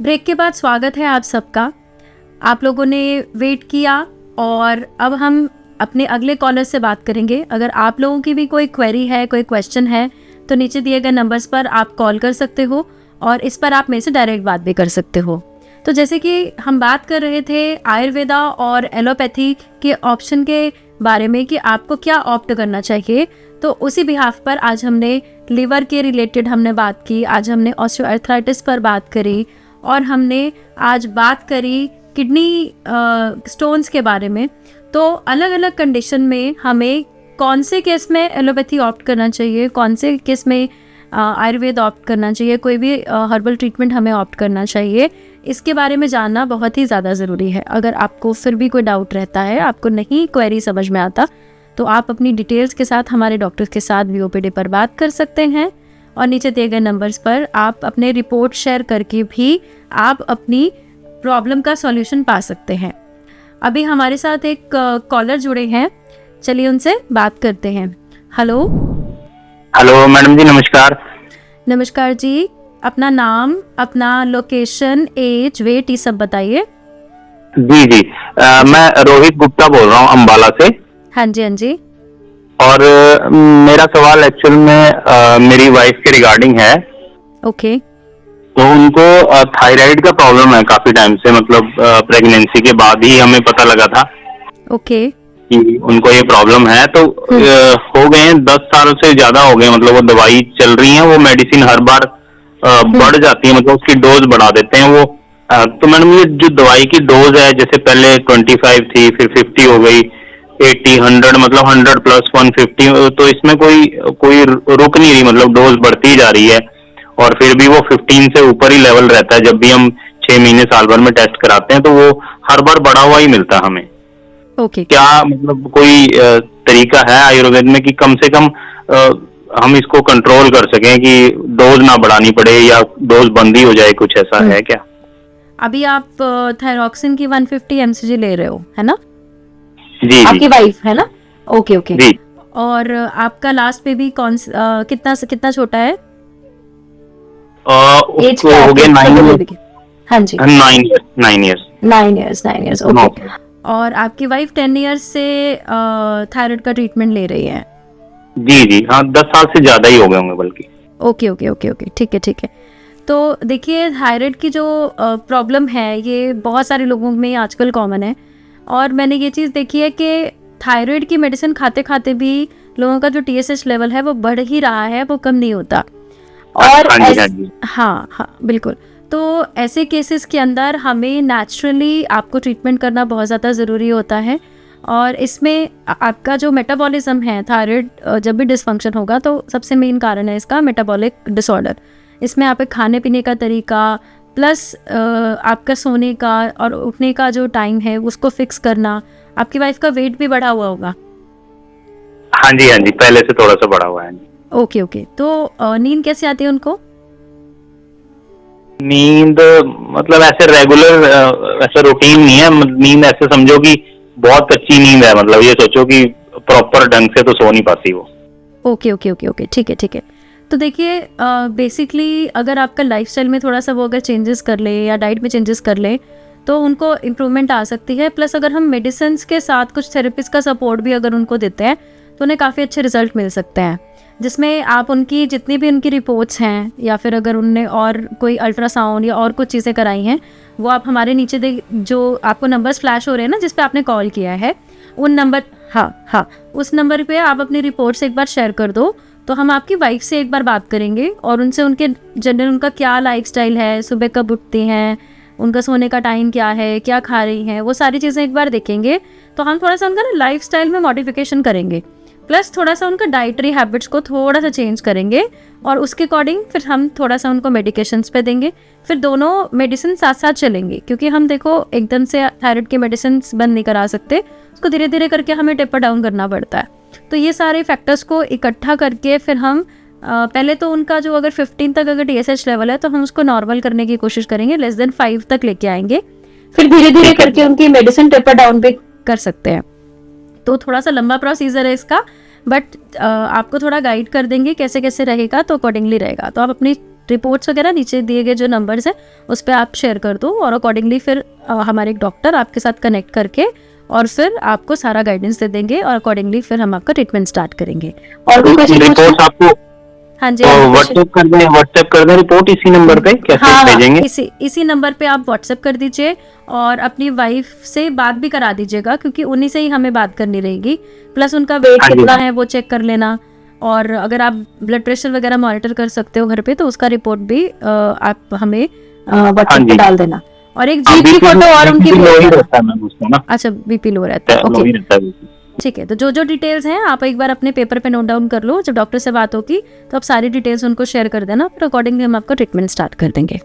Break के बाद स्वागत है आप सबका। आप लोगों ने वेट किया और अब हम अपने अगले कॉलर से बात करेंगे। अगर आप लोगों की भी कोई क्वेरी है, कोई क्वेश्चन है, तो नीचे दिए गए नंबर्स पर आप कॉल कर सकते हो और इस पर आप मेरे से डायरेक्ट बात भी कर सकते हो। तो जैसे कि हम बात कर रहे थे आयुर्वेदा और एलोपैथी के ऑप्शन के बारे में कि आपको क्या ऑप्ट करना चाहिए, तो उसी बिहाफ पर आज हमने लिवर के रिलेटेड हमने बात की, आज हमने ऑस्टियोआर्थराइटिस पर बात करी और हमने आज बात करी किडनी स्टोन्स के बारे में। तो अलग अलग कंडीशन में हमें कौन से केस में एलोपैथी ऑप्ट करना चाहिए, कौन से केस में आयुर्वेद ऑप्ट करना चाहिए, कोई भी हर्बल ट्रीटमेंट हमें ऑप्ट करना चाहिए, इसके बारे में जानना बहुत ही ज़्यादा ज़रूरी है। अगर आपको फिर भी कोई डाउट रहता है, आपको नहीं क्वेरी समझ में आता, तो आप अपनी डिटेल्स के साथ हमारे डॉक्टर के साथ VOPD पर बात कर सकते हैं और नीचे दिए गए नंबर्स पर आप अपने रिपोर्ट शेयर करके भी आप अपनी प्रॉब्लम का सॉल्यूशन पा सकते हैं। अभी हमारे साथ एक कॉलर जुड़े हैं, चलिए उनसे बात करते हैं। हेलो मैडम जी, नमस्कार। नमस्कार जी, अपना नाम, अपना लोकेशन, एज, वेट, ये सब बताइए। जी, मैं रोहित गुप्ता बोल रहा हूँ अम्बाला से। हाँ जी। और मेरा सवाल एक्चुअल में मेरी वाइफ के रिगार्डिंग है। ओके। तो उनको थायराइड का प्रॉब्लम है काफी टाइम से, मतलब प्रेगनेंसी के बाद ही हमें पता लगा था ओके कि उनको ये प्रॉब्लम है। तो हो गए हैं 10 साल से ज्यादा हो गए, मतलब वो दवाई चल रही है, वो मेडिसिन हर बार बढ़ जाती है, मतलब उसकी डोज बढ़ा देते हैं वो। तो मैडम ये जो दवाई की डोज है, जैसे पहले 25 थी, फिर 50 हो गई, 80, 100, मतलब 100 प्लस 150, तो इसमें कोई रुक नहीं रही, मतलब डोज बढ़ती जा रही है और फिर भी वो 15 से ऊपर ही लेवल रहता है। जब भी हम 6 महीने साल भर में टेस्ट कराते हैं तो वो हर बार बढ़ा हुआ ही मिलता है हमें। ओके। क्या मतलब कोई तरीका है आयुर्वेद में कि कम से कम हम इसको कंट्रोल कर सकें कि डोज ना बढ़ानी पड़े या डोज बंद ही हो जाए, कुछ ऐसा है क्या? अभी आप थायरॉक्सिन की 150 mcg ले रहे हो, है ना? जी आपकी वाइफ है ना? ओके। जी। और आपका लास्ट बेबी कितना छोटा है? उसको हो गया 9 हाँ जी, 9 इयर्स। 9 इयर्स। ओके। और आपकी वाइफ 10 इयर्स से थायराइड का ट्रीटमेंट ले रही है? जी, हाँ, 10 साल से ज्यादा ही हो गए होंगे बल्कि। ओके, ठीक है। तो देखिए, थायराइड की जो प्रॉब्लम है ये बहुत सारे लोगों में आजकल कॉमन है और मैंने ये चीज़ देखी है कि थायराइड की मेडिसिन खाते खाते भी लोगों का जो TSH लेवल है वो बढ़ ही रहा है, वो कम नहीं होता। और हाँ, बिल्कुल। तो ऐसे केसेस के अंदर हमें नेचुरली आपको ट्रीटमेंट करना बहुत ज़्यादा ज़रूरी होता है और इसमें आपका जो मेटाबॉलिज्म है, थायराइड जब भी डिसफंक्शन होगा तो सबसे मेन कारण है इसका मेटाबॉलिक डिसऑर्डर। इसमें आपके खाने पीने का तरीका प्लस आपका सोने का और उठने का जो टाइम है उसको फिक्स करना। आपकी वाइफ का वेट भी बढ़ा हुआ होगा? हाँ जी, पहले से थोड़ा सा बढ़ा हुआ है। ओके। तो नींद कैसे आती है उनको? नींद मतलब ऐसे रेगुलर ऐसा रूटीन नहीं है, नींद ऐसे समझो कि बहुत कच्ची नींद है, मतलब ये सोचो कि प्रॉपर ढंग से तो सो नहीं पाती वो। ओके, ठीक है। तो देखिए, बेसिकली अगर आपका लाइफस्टाइल में थोड़ा सा वो अगर चेंजेस कर ले या डाइट में चेंजेस कर ले तो उनको इम्प्रूवमेंट आ सकती है। प्लस अगर हम मेडिसिन के साथ कुछ थेरेपिस्ट का सपोर्ट भी अगर उनको देते हैं तो उन्हें काफ़ी अच्छे रिजल्ट मिल सकते हैं, जिसमें आप उनकी जितनी भी उनकी रिपोर्ट्स हैं या फिर अगर उनने और कोई अल्ट्रासाउंड या और कुछ चीज़ें कराई हैं वो आप हमारे नीचे जो आपको नंबर्स फ्लैश हो रहे हैं ना जिस पे आपने कॉल किया है, उन नंबर हाँ उस नंबर पे आप अपनी रिपोर्ट्स एक बार शेयर कर दो तो हम आपकी वाइफ से एक बार बात करेंगे और उनसे उनके जनरल उनका क्या लाइफस्टाइल है, सुबह कब उठती हैं, उनका सोने का टाइम क्या है, क्या खा रही हैं, वो सारी चीज़ें एक बार देखेंगे। तो हम थोड़ा सा उनका ना लाइफस्टाइल में मॉडिफिकेशन करेंगे, प्लस थोड़ा सा उनका डाइटरी हैबिट्स को थोड़ा सा चेंज करेंगे और उसके अकॉर्डिंग फिर हम थोड़ा सा उनको मेडिकेशंस पे देंगे। फिर दोनों मेडिसिन साथ साथ चलेंगे, क्योंकि हम देखो एकदम से थायराइड के मेडिसिन बंद नहीं करा सकते, उसको धीरे धीरे करके हमें टेपर डाउन करना पड़ता है। तो ये सारे फैक्टर्स को इकट्ठा करके फिर हम पहले तो उनका जो अगर 15 तक अगर TSH लेवल है तो हम उसको नॉर्मल करने की कोशिश करेंगे, लेस देन 5 तक लेके आएंगे, फिर धीरे धीरे करके उनकी मेडिसिन टेपर डाउन भी कर सकते हैं। तो थोड़ा सा लंबा प्रोसीजर है इसका, बट आपको थोड़ा गाइड कर देंगे कैसे कैसे रहेगा तो अकॉर्डिंगली रहेगा। तो आप अपनी रिपोर्ट्स वगैरह नीचे दिए गए जो नंबर्स हैं उस पर आप शेयर कर दो, और अकॉर्डिंगली फिर हमारे एक डॉक्टर आपके साथ कनेक्ट करके और फिर आपको सारा गाइडेंस दे देंगे, और अकॉर्डिंगली फिर हम आपका ट्रीटमेंट स्टार्ट करेंगे। और भी क्वेश्चन रिपोर्ट आपको हाँ जी व्हाट्सएप कर दें रिपोर्ट इसी नंबर पे कैसे भेजेंगे? इसी नंबर पे आप व्हाट्सएप कर दीजिए, और अपनी वाइफ से बात भी करा दीजिएगा, क्योंकि उन्हीं से ही हमें बात करनी रहेगी। प्लस उनका वेट कितना है वो चेक कर लेना, और अगर आप ब्लड प्रेशर वगैरह मॉनिटर कर सकते हो घर पे तो उसका रिपोर्ट भी आप हमें व्हाट्सएप पे डाल देना। और एक जीप की फोटो और उनकी अच्छा बीपी लो रहता है, ओके ठीक है। तो जो जो डिटेल्स हैं आप एक बार अपने पेपर पे नोट डाउन कर लो, जब डॉक्टर से बात होगी तो आप सारी डिटेल्स उनको शेयर कर देना, फिर अकॉर्डिंगली हम आपका ट्रीटमेंट स्टार्ट कर देंगे।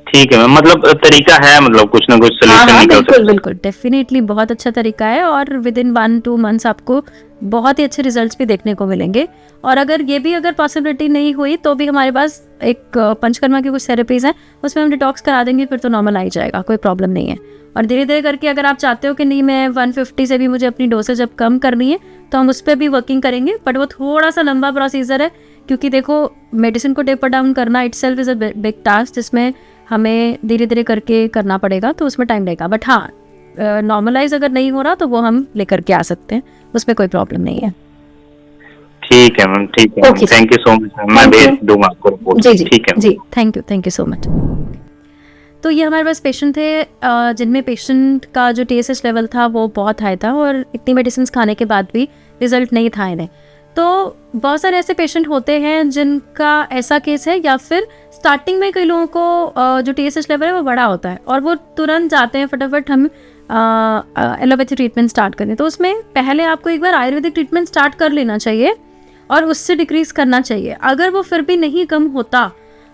ठीक है मैम, मतलब तरीका है, मतलब कुछ ना कुछ सोल्यूशन निकल सकता है। बिल्कुल डेफिनेटली बहुत अच्छा तरीका है, और विद इन 1-2 मंथ्स आपको बहुत ही अच्छे रिजल्ट्स भी देखने को मिलेंगे। और अगर ये भी अगर पॉसिबिलिटी नहीं हुई तो भी हमारे पास एक पंचकर्मा की कुछ थेरेपीज हैं, उसमें हम डिटॉक्स करा देंगे, फिर तो नॉर्मल आ ही जाएगा, कोई प्रॉब्लम नहीं है। और धीरे धीरे करके अगर आप चाहते हो कि नहीं मैं 150 से भी मुझे अपनी डोसेज अब कम करनी है, तो हम उस पर भी वर्किंग करेंगे, बट वो थोड़ा सा लंबा प्रोसीजर है, क्योंकि देखो मेडिसिन को टेपर डाउन करना itself is a big task, जिसमें हमें धीरे धीरे करके करना पड़ेगा, तो उसमें टाइम लगेगा। बट हाँ, नॉर्मलाइज अगर नहीं हो रहा तो वो हम लेकर के आ सकते हैं, उसमें कोई प्रॉब्लम नहीं है। ठीक है मैम, ठीक है, थैंक यू सो मच, मैं भेज दूंगा आपको रिपोर्ट। जी ठीक है जी, थैंक यू सो मच। तो ये हमारे पास पेशेंट थे जिनमें पेशेंट का जो TSH लेवल था वो बहुत हाई था, और इतनी मेडिसिन खाने के बाद भी रिजल्ट नहीं था इन्हें। तो बहुत सारे ऐसे पेशेंट होते हैं जिनका ऐसा केस है, या फिर स्टार्टिंग में कई लोगों को जो TSH लेवल है वो बड़ा होता है और वो तुरंत जाते हैं फटाफट हम एलोपैथी ट्रीटमेंट स्टार्ट करें। तो उसमें पहले आपको एक बार आयुर्वेदिक ट्रीटमेंट स्टार्ट कर लेना चाहिए और उससे डिक्रीज़ करना चाहिए। अगर वो फिर भी नहीं कम होता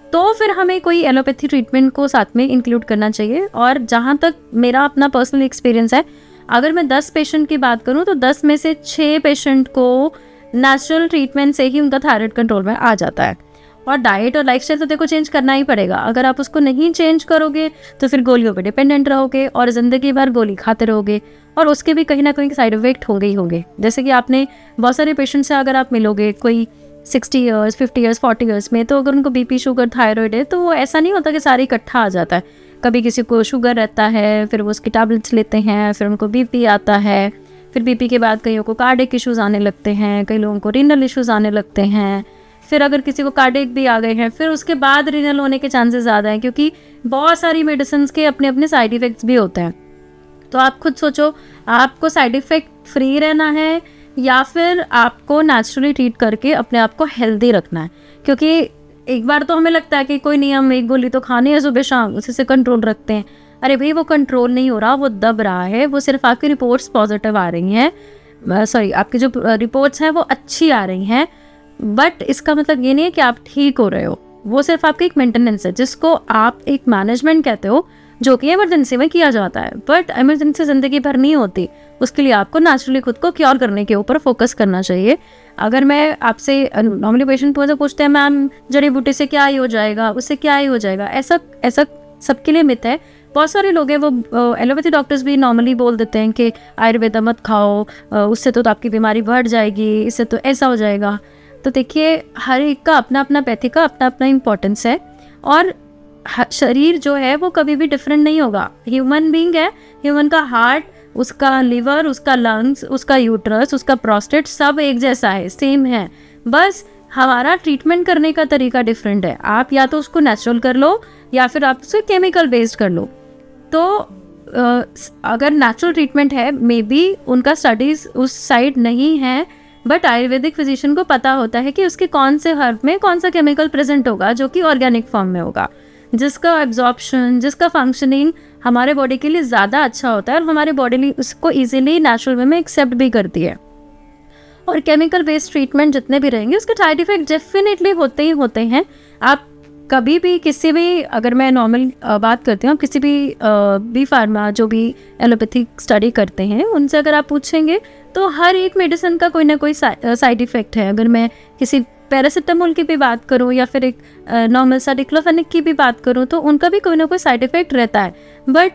तो फिर हमें कोई एलोपैथी ट्रीटमेंट को साथ में इंक्लूड करना चाहिए। और जहाँ तक मेरा अपना पर्सनल एक्सपीरियंस है, अगर मैं 10 पेशेंट की बात करूँ तो 10 में से 6 पेशेंट को नेचुरल ट्रीटमेंट से ही उनका थायराइड कंट्रोल में आ जाता है। और डाइट और लाइफस्टाइल तो देखो चेंज करना ही पड़ेगा, अगर आप उसको नहीं चेंज करोगे तो फिर गोलियों पे डिपेंडेंट रहोगे और ज़िंदगी भर गोली खाते रहोगे, और उसके भी कहीं ना कहीं साइड इफेक्ट होंगे ही होंगे। जैसे कि आपने बहुत सारे पेशेंट से अगर आप मिलोगे, कोई 60 ईयर्स 50 ईयर्स 40 ईयर्स में, तो अगर उनको बीपी शुगर थायराइड है तो वो ऐसा नहीं होता कि सारे इकट्ठा आ जाता है। कभी किसी को शुगर रहता है, फिर वो उसकी टैबलेट्स लेते हैं, फिर उनको बीपी आता है, फिर बीपी के बाद कईयों को कार्डियक इश्यूज़ आने लगते हैं, कई लोगों को रीनल इश्यूज़ आने लगते हैं, फिर अगर किसी को कार्डियक भी आ गए हैं फिर उसके बाद रीनल होने के चांसेस ज़्यादा हैं, क्योंकि बहुत सारी मेडिसिन के अपने अपने साइड इफ़ेक्ट्स भी होते हैं। तो आप खुद सोचो, आपको साइड इफ़ेक्ट फ्री रहना है या फिर आपको नेचुरली ट्रीट करके अपने आप को हेल्दी रखना है। क्योंकि एक बार तो हमें लगता है कि कोई नहीं, हम एक गोली तो खानी है सुबह शाम, उसी से कंट्रोल रखते हैं। अरे भाई, वो कंट्रोल नहीं हो रहा, वो दब रहा है, वो सिर्फ आपकी रिपोर्ट्स पॉजिटिव आ रही हैं, आपकी जो रिपोर्ट्स हैं वो अच्छी आ रही हैं, बट इसका मतलब ये नहीं है कि आप ठीक हो रहे हो। वो सिर्फ आपकी एक मेंटेनेंस है, जिसको आप एक मैनेजमेंट कहते हो, जो कि इमरजेंसी में किया जाता है। बट इमरजेंसी ज़िंदगी भर नहीं होती, उसके लिए आपको नेचुरली खुद को क्योर करने के ऊपर फोकस करना चाहिए। अगर मैं आपसे नॉर्मली पेशेंट मुझे पूछते हैं मैम जड़ी बूटी से क्या ही हो जाएगा, उससे क्या ही हो जाएगा, ऐसा सबके लिए मिथ है। बहुत सारे लोग हैं, वो एलोपैथी डॉक्टर्स भी नॉर्मली बोल देते हैं कि आयुर्वेदा मत खाओ, उससे तो आपकी बीमारी बढ़ जाएगी, इससे तो ऐसा हो जाएगा। तो देखिए, हर एक का अपना अपना पैथी का अपना अपना इम्पोर्टेंस है, और शरीर जो है वो कभी भी डिफरेंट नहीं होगा। ह्यूमन बीइंग है, ह्यूमन का हार्ट, उसका लिवर, उसका लंग्स, उसका यूट्रस, उसका प्रोस्टेट सब एक जैसा है, सेम है। बस हमारा ट्रीटमेंट करने का तरीका डिफरेंट है। आप या तो उसको नेचुरल कर लो या फिर आप उसे केमिकल बेस्ड कर लो। तो अगर नेचुरल ट्रीटमेंट है, मे बी उनका स्टडीज़ उस साइड नहीं है, बट आयुर्वेदिक फिजिशियन को पता होता है कि उसके कौन से हर्ब में कौन सा केमिकल प्रेजेंट होगा जो कि ऑर्गेनिक फॉर्म में होगा, जिसका एब्जॉर्प्शन, जिसका फंक्शनिंग हमारे बॉडी के लिए ज़्यादा अच्छा होता है और हमारे बॉडी उसको ईजिली नेचुरल वे में एक्सेप्ट भी करती है। और केमिकल बेस्ड ट्रीटमेंट जितने भी रहेंगे उसके साइड इफेक्ट डेफिनेटली होते ही होते हैं। आप कभी भी किसी भी, अगर मैं नॉर्मल बात करती हूँ, आप किसी भी फार्मा जो भी एलोपैथिक स्टडी करते हैं उनसे अगर आप पूछेंगे तो हर एक मेडिसिन का कोई ना कोई साइड इफ़ेक्ट है। अगर मैं किसी पैरासिटामोल की भी बात करूँ या फिर एक नॉर्मल सा डिक्लोफेनेक की भी बात करूँ तो उनका भी कोई ना कोई साइड इफ़ेक्ट रहता है। बट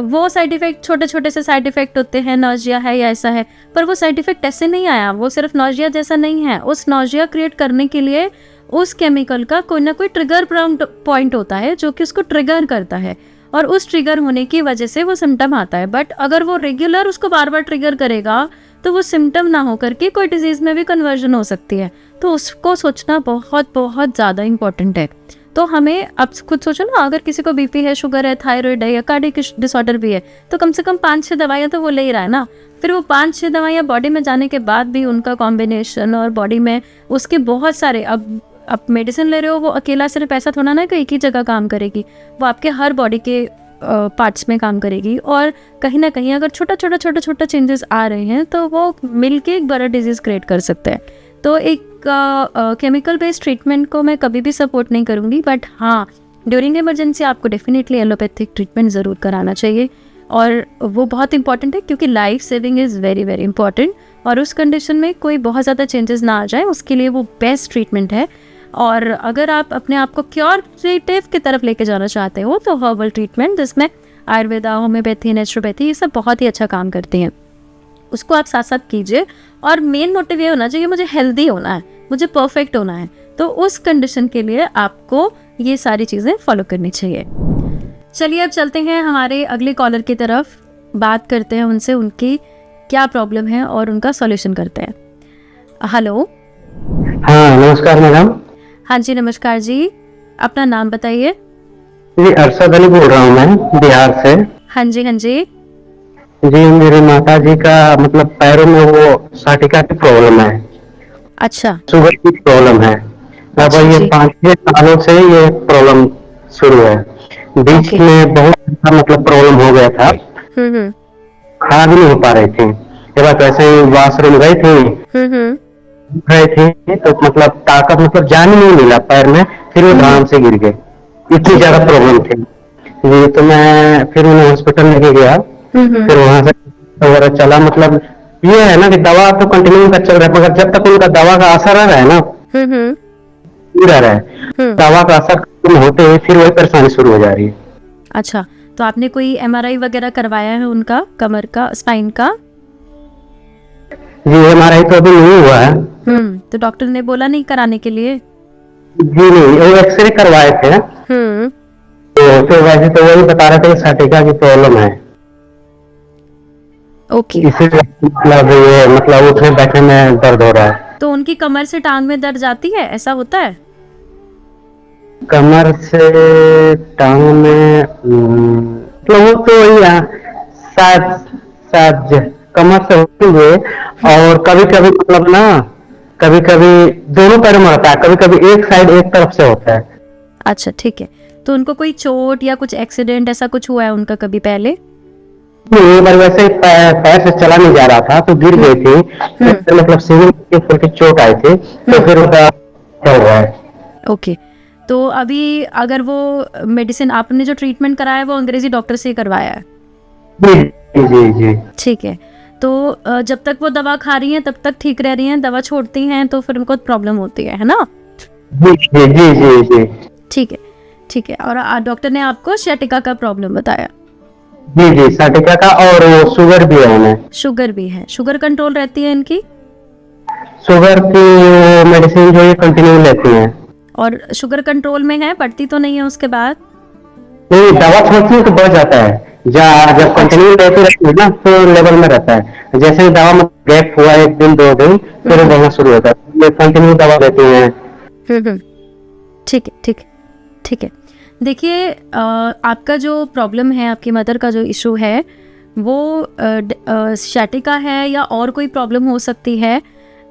वो साइड इफ़ेक्ट छोटे छोटे से साइड इफ़ेक्ट होते हैं, नौजिया है या ऐसा है, पर वो साइड इफ़ेक्ट ऐसे नहीं आया, वो सिर्फ नौजिया जैसा नहीं है। उस नौजिया क्रिएट करने के लिए उस केमिकल का कोई ना कोई ट्रिगर पॉइंट होता है जो कि उसको ट्रिगर करता है, और उस ट्रिगर होने की वजह से वो सिम्टम आता है। बट अगर वो रेगुलर उसको बार बार ट्रिगर करेगा तो वो सिम्टम ना हो करके कोई डिजीज़ में भी कन्वर्जन हो सकती है। तो उसको सोचना बहुत बहुत ज़्यादा इम्पॉर्टेंट है। तो हमें अब खुद सोचो ना, अगर किसी को बीपी है, शुगर है, थायराइड है या कार्डियक डिसऑर्डर भी है, तो कम से कम 5-6 दवाइयाँ तो वो ले ही रहा है ना। फिर वो 5-6 दवाइयाँ बॉडी में जाने के बाद भी उनका कॉम्बिनेशन और बॉडी में उसके बहुत सारे, अब मेडिसिन ले रहे हो, वो अकेला सिर्फ ऐसा थोड़ा ना कि एक ही जगह काम करेगी, वो आपके हर बॉडी के पार्ट्स में काम करेगी। और कहीं ना कहीं अगर छोटा चेंजेस आ रहे हैं तो वो मिलके एक बड़ा डिजीज़ क्रिएट कर सकते हैं। तो एक केमिकल बेस्ड ट्रीटमेंट को मैं कभी भी सपोर्ट नहीं करूँगी, बट हाँ, ड्यूरिंग इमरजेंसी आपको डेफिनेटली एलोपैथिक ट्रीटमेंट ज़रूर कराना चाहिए, और वो बहुत इंपॉर्टेंट है क्योंकि life saving is very very important. और उस कंडीशन में कोई बहुत ज़्यादा चेंजेस ना आ जाए, उसके लिए वो बेस्ट ट्रीटमेंट है। और अगर आप अपने आप को क्योरेटिव की तरफ लेके जाना चाहते हो तो हर्बल ट्रीटमेंट, जिसमें आयुर्वेदा, होम्योपैथी, नेचुरोपैथी, ये सब बहुत ही अच्छा काम करती हैं, उसको आप साथ साथ कीजिए। और मेन मोटिव ये होना चाहिए, मुझे हेल्दी होना है, मुझे परफेक्ट होना है। तो उस कंडीशन के लिए आपको ये सारी चीज़ें फॉलो करनी चाहिए। चलिए अब चलते हैं हमारे अगले कॉलर की तरफ, बात करते हैं उनसे, उनकी क्या प्रॉब्लम है और उनका सॉल्यूशन करते हैं। हेलो। हाँ, नमस्कार मैडम। हाँ जी, नमस्कार जी, अपना नाम बताइए। जी, अरशद अली बोल रहा हूँ मैं, बिहार से। हाँ जी, हाँ जी। जी, मेरे माता जी का मतलब पैरों में वो साटिका की प्रॉब्लम है, अच्छा शुगर की प्रॉब्लम है। अब अच्छा ये जी। 5-6 सालों से ये प्रॉब्लम शुरू है। बीच ओके। में बहुत अच्छा मतलब प्रॉब्लम हो गया था, हम्म। खड़ा भी नहीं हो पा रही थी। एक बार ऐसे ही वॉशरूम हम्म। गए थे तो मतलब ताकत, मतलब जान ही नहीं मिला पैर में, फिर वो हम्म। ध्यान से गिर गए, इतनी ठीक ज्यादा है। प्रॉब्लम थी। जी, तो मैं फिर उन्हें हॉस्पिटल लेके गया, हम्म। फिर वहां से वगैरह चला। मतलब ये है ना कि दवा तो कंटिन्यू उनका चल रहा है, मगर जब तक उनका दवा का असर आ रहा है ना, हम्म। नहीं रह रहा है, हम्म। दवा का असर खत्म होते हुए फिर वही परेशानी शुरू हो जा रही है। अच्छा, तो आपने कोई एमआरआई वगैरह करवाया है उनका, कमर का, स्पाइन का? जी, हमारा तो अभी नहीं हुआ है। तो डॉक्टर ने बोला नहीं कराने के लिए? जी नहीं, वो एक्सरे करवाए थे, हम्म। तो फिर वैसे तो वही बता रहे थे कि साटिका की प्रॉब्लम है, ओके। इसीलिए मतलब ये मतलब उठने बैठने में दर्द हो रहा है। तो उनकी कमर से टांग में दर्द जाती है, ऐसा होता है? कमर से टांग में मतलब वो तो वही है, शायद शायद कमर से होती है। और कभी कभी मतलब ना, कभी कभी दोनों पैरों में होता है, कभी कभी एक साइड एक तरफ से होता है। अच्छा ठीक है, तो उनको कोई चोट या कुछ एक्सीडेंट ऐसा कुछ हुआ है उनका कभी पहले? नहीं, पर वैसे ही पैर से चला नहीं जा रहा था तो गिर गई थी, फिर मतलब सिविल की चोट आई थी, तो फिर उसका क्या हुआ है। ओके, तो अभी अगर वो मेडिसिन आपने जो ट्रीटमेंट कराया है वो अंग्रेजी डॉक्टर से ही करवाया है? जी जी जी जी। ठीक है, तो जब तक वो दवा खा रही हैं तब तक ठीक रह रही हैं, दवा छोड़ती हैं तो फिर उनको प्रॉब्लम होती है ना? जी जी जी जी जी। ठीक है, ठीक है। और डॉक्टर ने आपको sciatica का प्रॉब्लम बताया? जी जी, साटिका का, और वो शुगर भी है उन्हें। शुगर भी है? शुगर कंट्रोल रहती है इनकी? शुगर की वो मेडिसिन जो ये कंटिन्यू लेती हैं। और शुगर कंट्रोल में है, बढ़ती तो नहीं है उसके बाद? नहीं, दवा छोड़ती है तो बढ़ जाता है, जब कंटिन्यू लेते रहती है ना तो लेवल में रहता है। जैसे ही दवा में गैप हुआ 1 दिन 2 दिन, फिर वो बढ़ना शुरू होता है। ये कंटिन्यू दवा लेती हैं। ठीक है, ठीक है, ठीक है। देखिए, आपका जो प्रॉब्लम है, आपकी मदर का जो इशू है, वो sciatica है या और कोई प्रॉब्लम हो सकती है,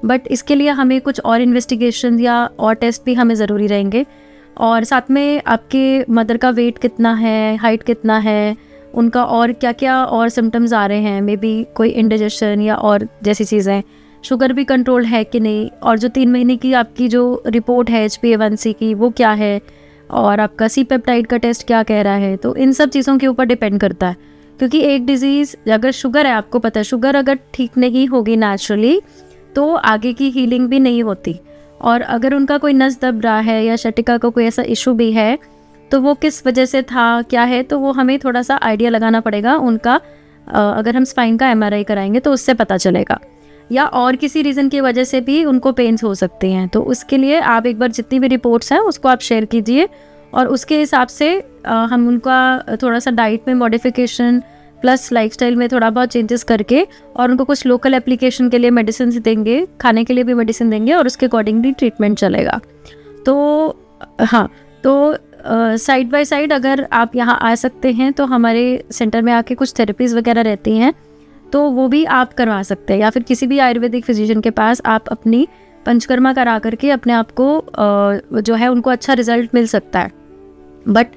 बट इसके लिए हमें कुछ और इन्वेस्टिगेशन या और टेस्ट भी हमें ज़रूरी रहेंगे। और साथ में आपके मदर का वेट कितना है, हाइट कितना है, उनका और क्या क्या और सिम्टम्स आ रहे हैं, मे बी कोई इंडाइजेशन या और जैसी चीज़ें, शुगर भी कंट्रोल है कि नहीं, और जो 3 महीने की आपकी जो रिपोर्ट है HbA1c की वो क्या है, और आपका सी पेप्टाइड का टेस्ट क्या कह रहा है। तो इन सब चीज़ों के ऊपर डिपेंड करता है, क्योंकि एक डिज़ीज़, अगर शुगर है, आपको पता है शुगर अगर ठीक नहीं होगी नेचुरली तो आगे की हीलिंग भी नहीं होती। और अगर उनका कोई नस दब रहा है या sciatica का कोई ऐसा इशू भी है तो वो किस वजह से था, क्या है, तो वो हमें थोड़ा सा आइडिया लगाना पड़ेगा उनका। अगर हम स्पाइन का MRI कराएंगे तो उससे पता चलेगा। या और किसी रीज़न की वजह से भी उनको पेन्स हो सकते हैं। तो उसके लिए आप एक बार जितनी भी रिपोर्ट्स हैं उसको आप शेयर कीजिए और उसके हिसाब से हम उनका थोड़ा सा डाइट में मॉडिफिकेशन प्लस लाइफस्टाइल में थोड़ा बहुत चेंजेस करके और उनको कुछ लोकल एप्लीकेशन के लिए मेडिसिन देंगे, खाने के लिए भी मेडिसिन देंगे और उसके अकॉर्डिंगली ट्रीटमेंट चलेगा। तो हाँ, तो साइड बाय साइड अगर आप यहाँ आ सकते हैं तो हमारे सेंटर में आके कुछ थेरेपीज़ वगैरह रहती हैं तो वो भी आप करवा सकते हैं, या फिर किसी भी आयुर्वेदिक फिजिशियन के पास आप अपनी पंचकर्मा करा करके अपने आप को जो है उनको अच्छा रिजल्ट मिल सकता है। बट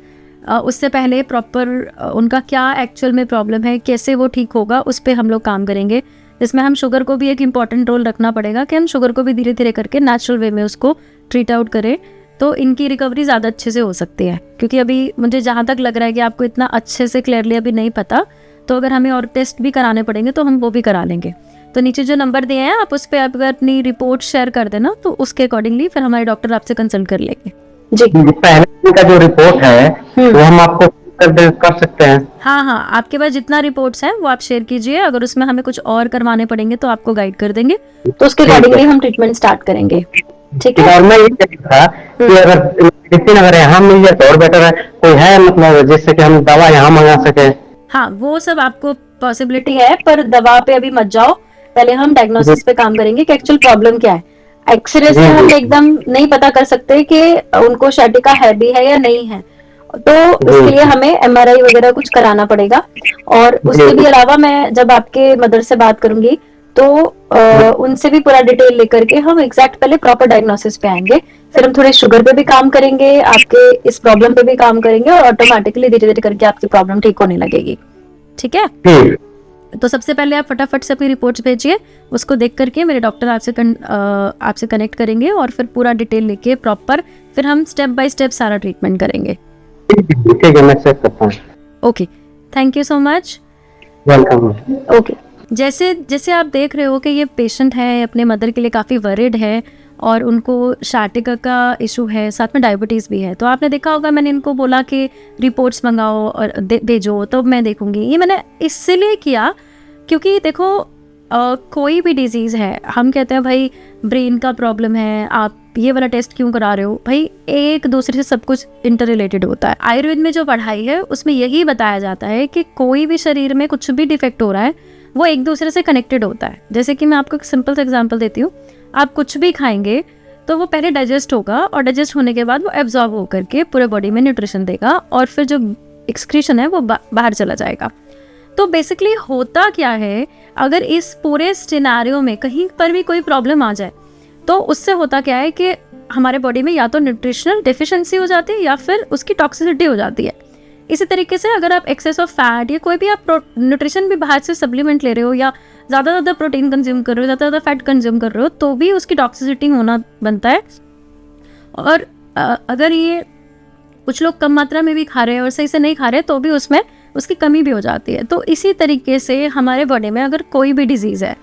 उससे पहले प्रॉपर उनका क्या एक्चुअल में प्रॉब्लम है, कैसे वो ठीक होगा, उस पर हम लोग काम करेंगे। जिसमें हम शुगर को भी एक इम्पॉर्टेंट रोल रखना पड़ेगा कि हम शुगर को भी धीरे धीरे करके नेचुरल वे में उसको ट्रीट आउट करें, तो इनकी रिकवरी ज़्यादा अच्छे से हो सकती है। क्योंकि अभी मुझे जहाँ तक लग रहा है कि आपको इतना अच्छे से क्लियरली अभी नहीं पता, तो अगर हमें और टेस्ट भी कराने पड़ेंगे तो हम वो भी करा लेंगे। तो नीचे जो नंबर दिए हैं आप उस पर अगर अपनी रिपोर्ट शेयर कर देना तो उसके अकॉर्डिंगली फिर हमारे डॉक्टर आपसे कंसल्ट कर लेंगे। जी, पहले का जो रिपोर्ट है वो हम आपको कर सकते हैं। हाँ, आपके पास जितना रिपोर्ट्स हैं वो आप शेयर कीजिए, अगर उसमें हमें कुछ और करवाने पड़ेंगे तो आपको गाइड कर देंगे, तो उसके अकॉर्डिंगली हम ट्रीटमेंट स्टार्ट करेंगे। ठीक है। और मैं ये कह रहा था कि अगर मेडिसिन अगर यहाँ मिल जाए तो और बेटर है, कोई है मतलब जिससे कि हम दवा यहाँ मंगा सके? हाँ, वो सब आपको पॉसिबिलिटी है, पर दवा पे अभी मत जाओ, पहले हम डायग्नोसिस पे काम करेंगे कि एक्चुअल प्रॉब्लम क्या है। एक्सरे से हम एकदम नहीं पता कर सकते कि उनको शैटिका है भी है या नहीं है, तो उसके लिए हमें एमआरआई वगैरह कुछ कराना पड़ेगा। और उसके भी अलावा मैं जब आपके मदर से बात करूंगी तो उनसे भी पूरा डिटेल लेकर के हम एग्जैक्ट पहले प्रॉपर डायग्नोसिस पे आएंगे, फिर हम थोड़े शुगर पे भी काम करेंगे, आपके इस प्रॉब्लम पे भी काम करेंगे और ऑटोमेटिकली धीरे धीरे करके आपकी प्रॉब्लम ठीक होने लगेगी। ठीक है। तो सबसे पहले आप फटाफट से अपनी रिपोर्ट्स भेजिए, उसको देख करके मेरे डॉक्टर आपसे कनेक्ट करेंगे और फिर पूरा डिटेल लेके प्रॉपर फिर हम स्टेप बाय स्टेप सारा ट्रीटमेंट करेंगे। ठीक है, मैं चेक करता हूँ। Okay, thank you so much. Welcome. Okay, जैसे आप देख रहे हो कि ये पेशेंट है अपने मदर के लिए काफ़ी वरिड है और उनको शार्टिका का इशू है, साथ में डायबिटीज़ भी है। तो आपने देखा होगा मैंने इनको बोला कि रिपोर्ट्स मंगाओ और भेजो, तो मैं देखूंगी। ये मैंने इसलिए किया क्योंकि देखो कोई भी डिजीज़ है, हम कहते हैं भाई ब्रेन का प्रॉब्लम है, आप ये वाला टेस्ट क्यों करा रहे हो, भाई एक दूसरे से सब कुछ इंटर रिलेटेड होता है। आयुर्वेद में जो पढ़ाई है उसमें यही बताया जाता है कि कोई भी शरीर में कुछ भी डिफेक्ट हो रहा है वो एक दूसरे से कनेक्टेड होता है। जैसे कि मैं आपको एक सिंपल सा एग्जांपल देती हूँ, आप कुछ भी खाएंगे तो वो पहले डाइजेस्ट होगा और डाइजेस्ट होने के बाद वो एब्जॉर्ब होकर के पूरे बॉडी में न्यूट्रिशन देगा और फिर जो एक्सक्रीशन है वो बाहर चला जाएगा। तो बेसिकली होता क्या है, अगर इस पूरे सिनेरियो में कहीं पर भी कोई प्रॉब्लम आ जाए तो उससे होता क्या है कि हमारे बॉडी में या तो न्यूट्रिशनल डेफिशिएंसी हो जाती है या फिर उसकी टॉक्सिसिटी हो जाती है। इसी तरीके से अगर आप एक्सेस ऑफ फैट या कोई भी आप न्यूट्रिशन भी बाहर से सप्लीमेंट ले रहे हो या ज़्यादा प्रोटीन कंज्यूम कर रहे हो, ज़्यादा फैट कंज्यूम कर रहे हो, तो भी उसकी टॉक्सिसिटी होना बनता है। और अगर ये कुछ लोग कम मात्रा में भी खा रहे हैं और सही से नहीं खा रहे तो भी उसमें उसकी कमी भी हो जाती है। तो इसी तरीके से हमारे बॉडी में अगर कोई भी डिजीज़ है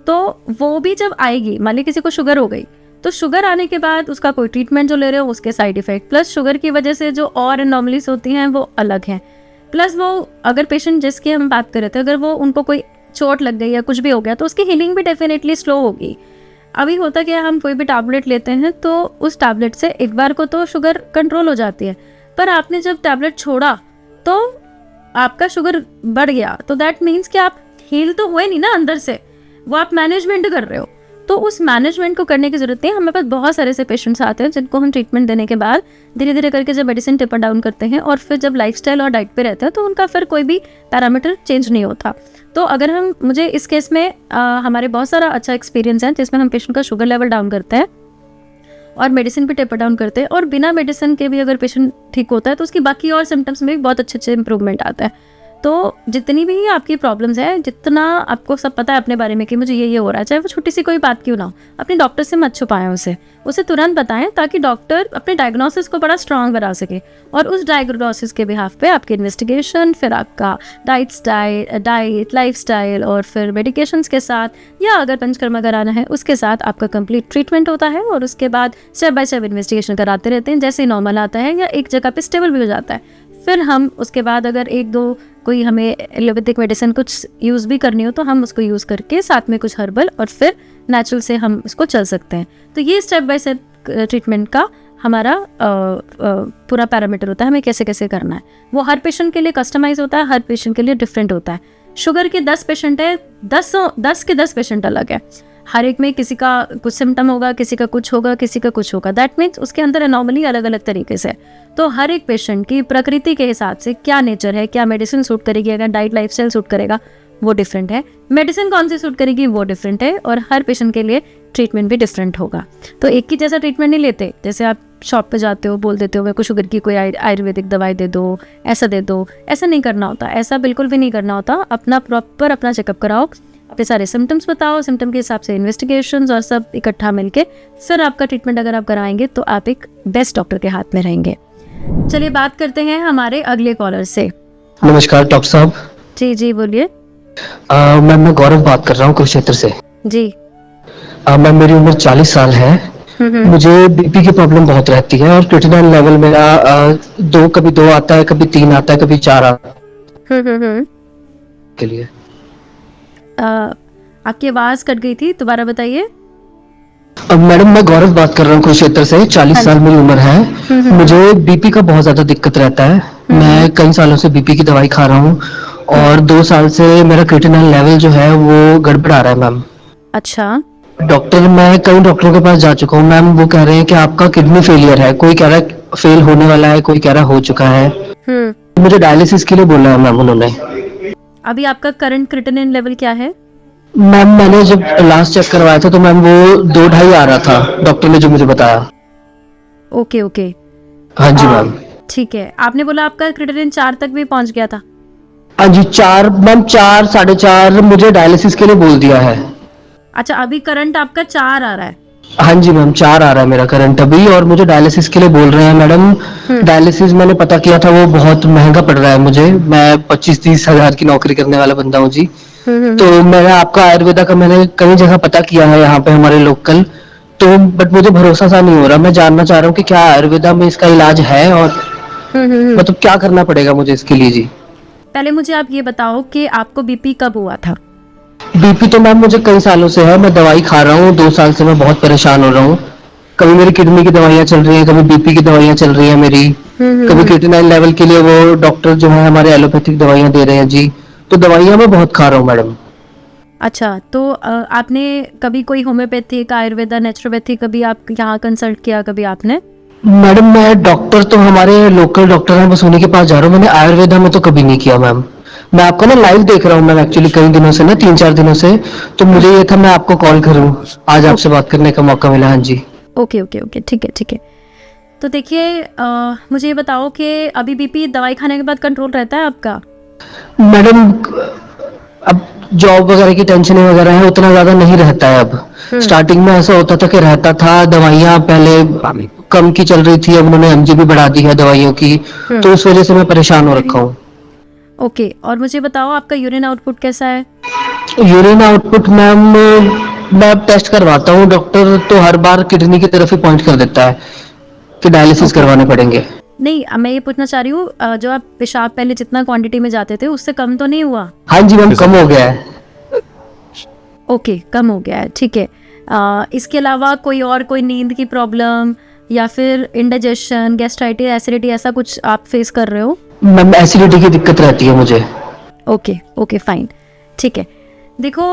तो वो भी जब आएगी, मान ली किसी को शुगर हो गई, तो शुगर आने के बाद उसका कोई ट्रीटमेंट जो ले रहे हो उसके साइड इफेक्ट प्लस शुगर की वजह से जो और एनॉमलीज होती हैं वो अलग हैं, प्लस वो अगर पेशेंट जिसकी हम बात कर रहे थे अगर वो उनको कोई चोट लग गई या कुछ भी हो गया तो उसकी हीलिंग भी डेफिनेटली स्लो होगी। अभी होता क्या, हम कोई भी टैबलेट लेते हैं तो उस टैबलेट से एक बार को तो शुगर कंट्रोल हो जाती है, पर आपने जब टैबलेट छोड़ा तो आपका शुगर बढ़ गया, तो दैट मीन्स कि आप हील तो हुए नहीं ना अंदर से, वो आप मैनेजमेंट कर रहे हो। तो उस मैनेजमेंट को करने की ज़रूरत है। हमें पास बहुत सारे ऐसे पेशेंट्स आते हैं जिनको हम ट्रीटमेंट देने के बाद धीरे धीरे करके जब मेडिसिन टेपर डाउन करते हैं और फिर जब लाइफस्टाइल और डाइट पे रहते हैं तो उनका फिर कोई भी पैरामीटर चेंज नहीं होता। तो अगर मुझे इस केस में हमारे बहुत सारा अच्छा एक्सपीरियंस है जिसमें हम पेशेंट का शुगर लेवल डाउन करते हैं और मेडिसिन पे टेपर डाउन करते हैं, और बिना मेडिसिन के भी अगर पेशेंट ठीक होता है तो उसकी बाकी और सिम्टम्स में भी बहुत अच्छे इंप्रूवमेंट आता है। तो जितनी भी आपकी प्रॉब्लम्स है, जितना आपको सब पता है अपने बारे में कि मुझे ये हो रहा है, चाहे वो छोटी सी कोई बात क्यों ना हो, अपने डॉक्टर से मत छुपाएं, उसे तुरंत बताएं ताकि डॉक्टर अपने डायग्नोसिस को बड़ा स्ट्रांग बना सके। और उस डायग्नोसिस के बिहाफ पे आपकी इन्वेस्टिगेशन, फिर आपका डाइट लाइफस्टाइल और फिर मेडिकेशंस के साथ, या अगर पंचकर्मा कराना है उसके साथ आपका कंप्लीट ट्रीटमेंट होता है। और उसके बाद स्टेप बाय स्टेप इन्वेस्टिगेशन कराते रहते हैं, जैसे नॉर्मल आता है या एक जगह पे स्टेबल भी हो जाता है फिर हम उसके बाद अगर एक दो कोई हमें एलोपैथिक मेडिसिन कुछ यूज़ भी करनी हो तो हम उसको यूज़ करके साथ में कुछ हर्बल और फिर नेचुरल से हम इसको चल सकते हैं। तो ये स्टेप बाय स्टेप ट्रीटमेंट का हमारा पूरा पैरामीटर होता है, हमें कैसे कैसे करना है। वो हर पेशेंट के लिए कस्टमाइज होता है, हर पेशेंट के लिए डिफरेंट होता है। शुगर के 10 पेशेंट है, 10 के 10 पेशेंट अलग है। हर एक में किसी का कुछ सिम्टम होगा, किसी का कुछ होगा, किसी का कुछ होगा। दैट मीन्स उसके अंदर एनॉमली अलग अलग तरीके से। तो हर एक पेशेंट की प्रकृति के हिसाब से क्या नेचर है, क्या मेडिसिन सूट करेगी, अगर डाइट लाइफस्टाइल सूट करेगा वो डिफरेंट है, मेडिसिन कौन सी सूट करेगी वो डिफरेंट है, और हर पेशेंट के लिए ट्रीटमेंट भी डिफरेंट होगा। तो एक ही जैसा ट्रीटमेंट नहीं लेते। जैसे आप शॉप पे जाते हो, बोल देते हो मेरे को शुगर की कोई आयुर्वेदिक दवाई दे दो, ऐसा दे दो, ऐसा नहीं करना होता, ऐसा बिल्कुल भी नहीं करना होता। अपना प्रॉपर अपना चेकअप कराओ, अपने सारे सिम्टम्स बताओ, सिम्टम के हिसाब से इन्वेस्टिगेशंस और सब इकट्ठा मिलके फिर आपका ट्रीटमेंट अगर आप कराएंगे तो आप एक बेस्ट डॉक्टर के हाथ में रहेंगे। चलिए बात करते हैं हमारे अगले कॉलर से। नमस्कार डॉक्टर साहब। जी जी बोलिए। मैम मैं गौरव बात कर रहा हूँ कुरुक्षेत्र से। जी। मैम मेरी उम्र 40 साल है। मुझे बीपी की प्रॉब्लम बहुत रहती है और क्रिटिनिन लेवल मेरा कभी 2 आता है, कभी 3 आता है, कभी 4 आता है के लिए। आपकी आवाज कट गई थी, दोबारा बताइए। मैडम मैं गौरव बात कर रहा हूँ कुरुक्षेत्र से। 40 साल मेरी उम्र है। मुझे बीपी का बहुत ज्यादा दिक्कत रहता है। मैं कई सालों से बीपी की दवाई खा रहा हूँ और 2 साल से मेरा क्रिटिनिन लेवल जो है वो गड़बड़ा रहा है मैम। अच्छा। मैं कई डॉक्टरों के पास जा चुका हूँ मैम। वो कह रहे हैं कि आपका किडनी फेलियर है, कोई कह रहा है फेल होने वाला है, कोई कह रहा हो चुका है। मुझे डायलिसिस के लिए बोला है मैम उन्होंने। अभी आपका करंट क्रिटिनिन लेवल क्या है? मैम मैंने जब लास्ट चेक करवाया था तो मैम वो 2-2.5 आ रहा था, डॉक्टर ने जो मुझे बताया। Okay okay. हाँ जी मैम। ठीक है, आपने बोला आपका क्रिटिनिन 4 तक भी पहुंच गया था? हाँ जी 4 मैम, 4 4.5 मुझे डायलिसिस के लिए बोल दिया है। अच्छा, अभी करंट आपका 4 आ रहा है? हाँ जी मैम 4 आ रहा है मेरा करंट अभी, और मुझे डायलिसिस के लिए बोल रहे हैं मैडम। डायलिसिस मैंने पता किया था वो बहुत महंगा पड़ रहा है मुझे। मैं 25-30 हजार की नौकरी करने वाला बंदा हूँ जी। तो मैंने आपका आयुर्वेदा का मैंने कई जगह पता किया है यहाँ पे हमारे लोकल, तो बट मुझे भरोसा सा नहीं हो रहा। मैं जानना चाह रहा हूँ कि क्या आयुर्वेदा में इसका इलाज है और मतलब क्या करना पड़ेगा मुझे इसके लिए जी। पहले मुझे आप ये बताओ कि आपको बीपी कब हुआ था? बीपी तो मैम मुझे कई सालों से है, मैं दवाई खा रहा हूँ। 2 साल से मैं बहुत परेशान हो रहा हूँ। कभी मेरी किडनी की दवाइयाँ चल रही हैं, कभी बीपी की दवाइयाँ चल रही हैं मेरी, कभी क्रिटिनिन लेवल के लिए वो डॉक्टर जो है हमारे एलोपैथिक दवाइयाँ दे रहे हैं जी। तो दवाइयाँ मैं बहुत खा रहा हूँ मैडम। अच्छा, तो आपने कभी कोई होम्योपैथिक, आयुर्वेदा, नेचुरोपैथी कभी आप यहाँ कंसल्ट किया कभी आपने? मैडम मैं डॉक्टर तो हमारे लोकल डॉक्टर हैं बस उन्हीं के पास जा रहा हूँ। मैंने आयुर्वेदा में तो कभी नहीं किया मैम। मैं आपको ना लाइव देख रहा हूँ मैम एक्चुअली कई दिनों से ना, 3-4 दिनों से। तो मुझे ये था मैं आपको कॉल करूँ, आज आपसे बात करने का मौका मिला। हाँ जी। ओके ओके ओके, ठीक है ठीक है। तो देखिए मुझे ये बताओ कि अभी बीपी दवाई खाने के बाद कंट्रोल रहता है आपका? मैडम अब जॉब वगैरह की टेंशन वगैरह है, उतना ज्यादा नहीं रहता है अब। स्टार्टिंग में ऐसा होता था कि रहता था, दवाइयाँ पहले कम की चल रही थी, अब उन्होंने एमजी भी बढ़ा दी है दवाइयों की, तो उस वजह से मैं परेशान हो रखा हूँ। ओके, और मुझे बताओ आपका यूरिन आउटपुट कैसा है? यूरिन आउटपुट मैम मैं टेस्ट करवाता हूँ, डॉक्टर तो हर बार किडनी की तरफ ही पॉइंट कर देता है कि डायलिसिस करवाने पड़ेंगे। नहीं, मैं ये पूछना चाह रही हूँ जो आप पेशाब पहले जितना क्वांटिटी में जाते थे उससे कम तो नहीं हुआ? हाँ जी मैम कम हो गया है। ओके, कम हो गया है, ठीक है। इसके अलावा कोई नींद की प्रॉब्लम या फिर इंडाइजेशन, गैस्ट्राइटिस, एसिडिटी ऐसा कुछ आप फेस कर रहे हो? मैम एसिडिटी की दिक्कत रहती है मुझे। ओके ओके फाइन, ठीक है। देखो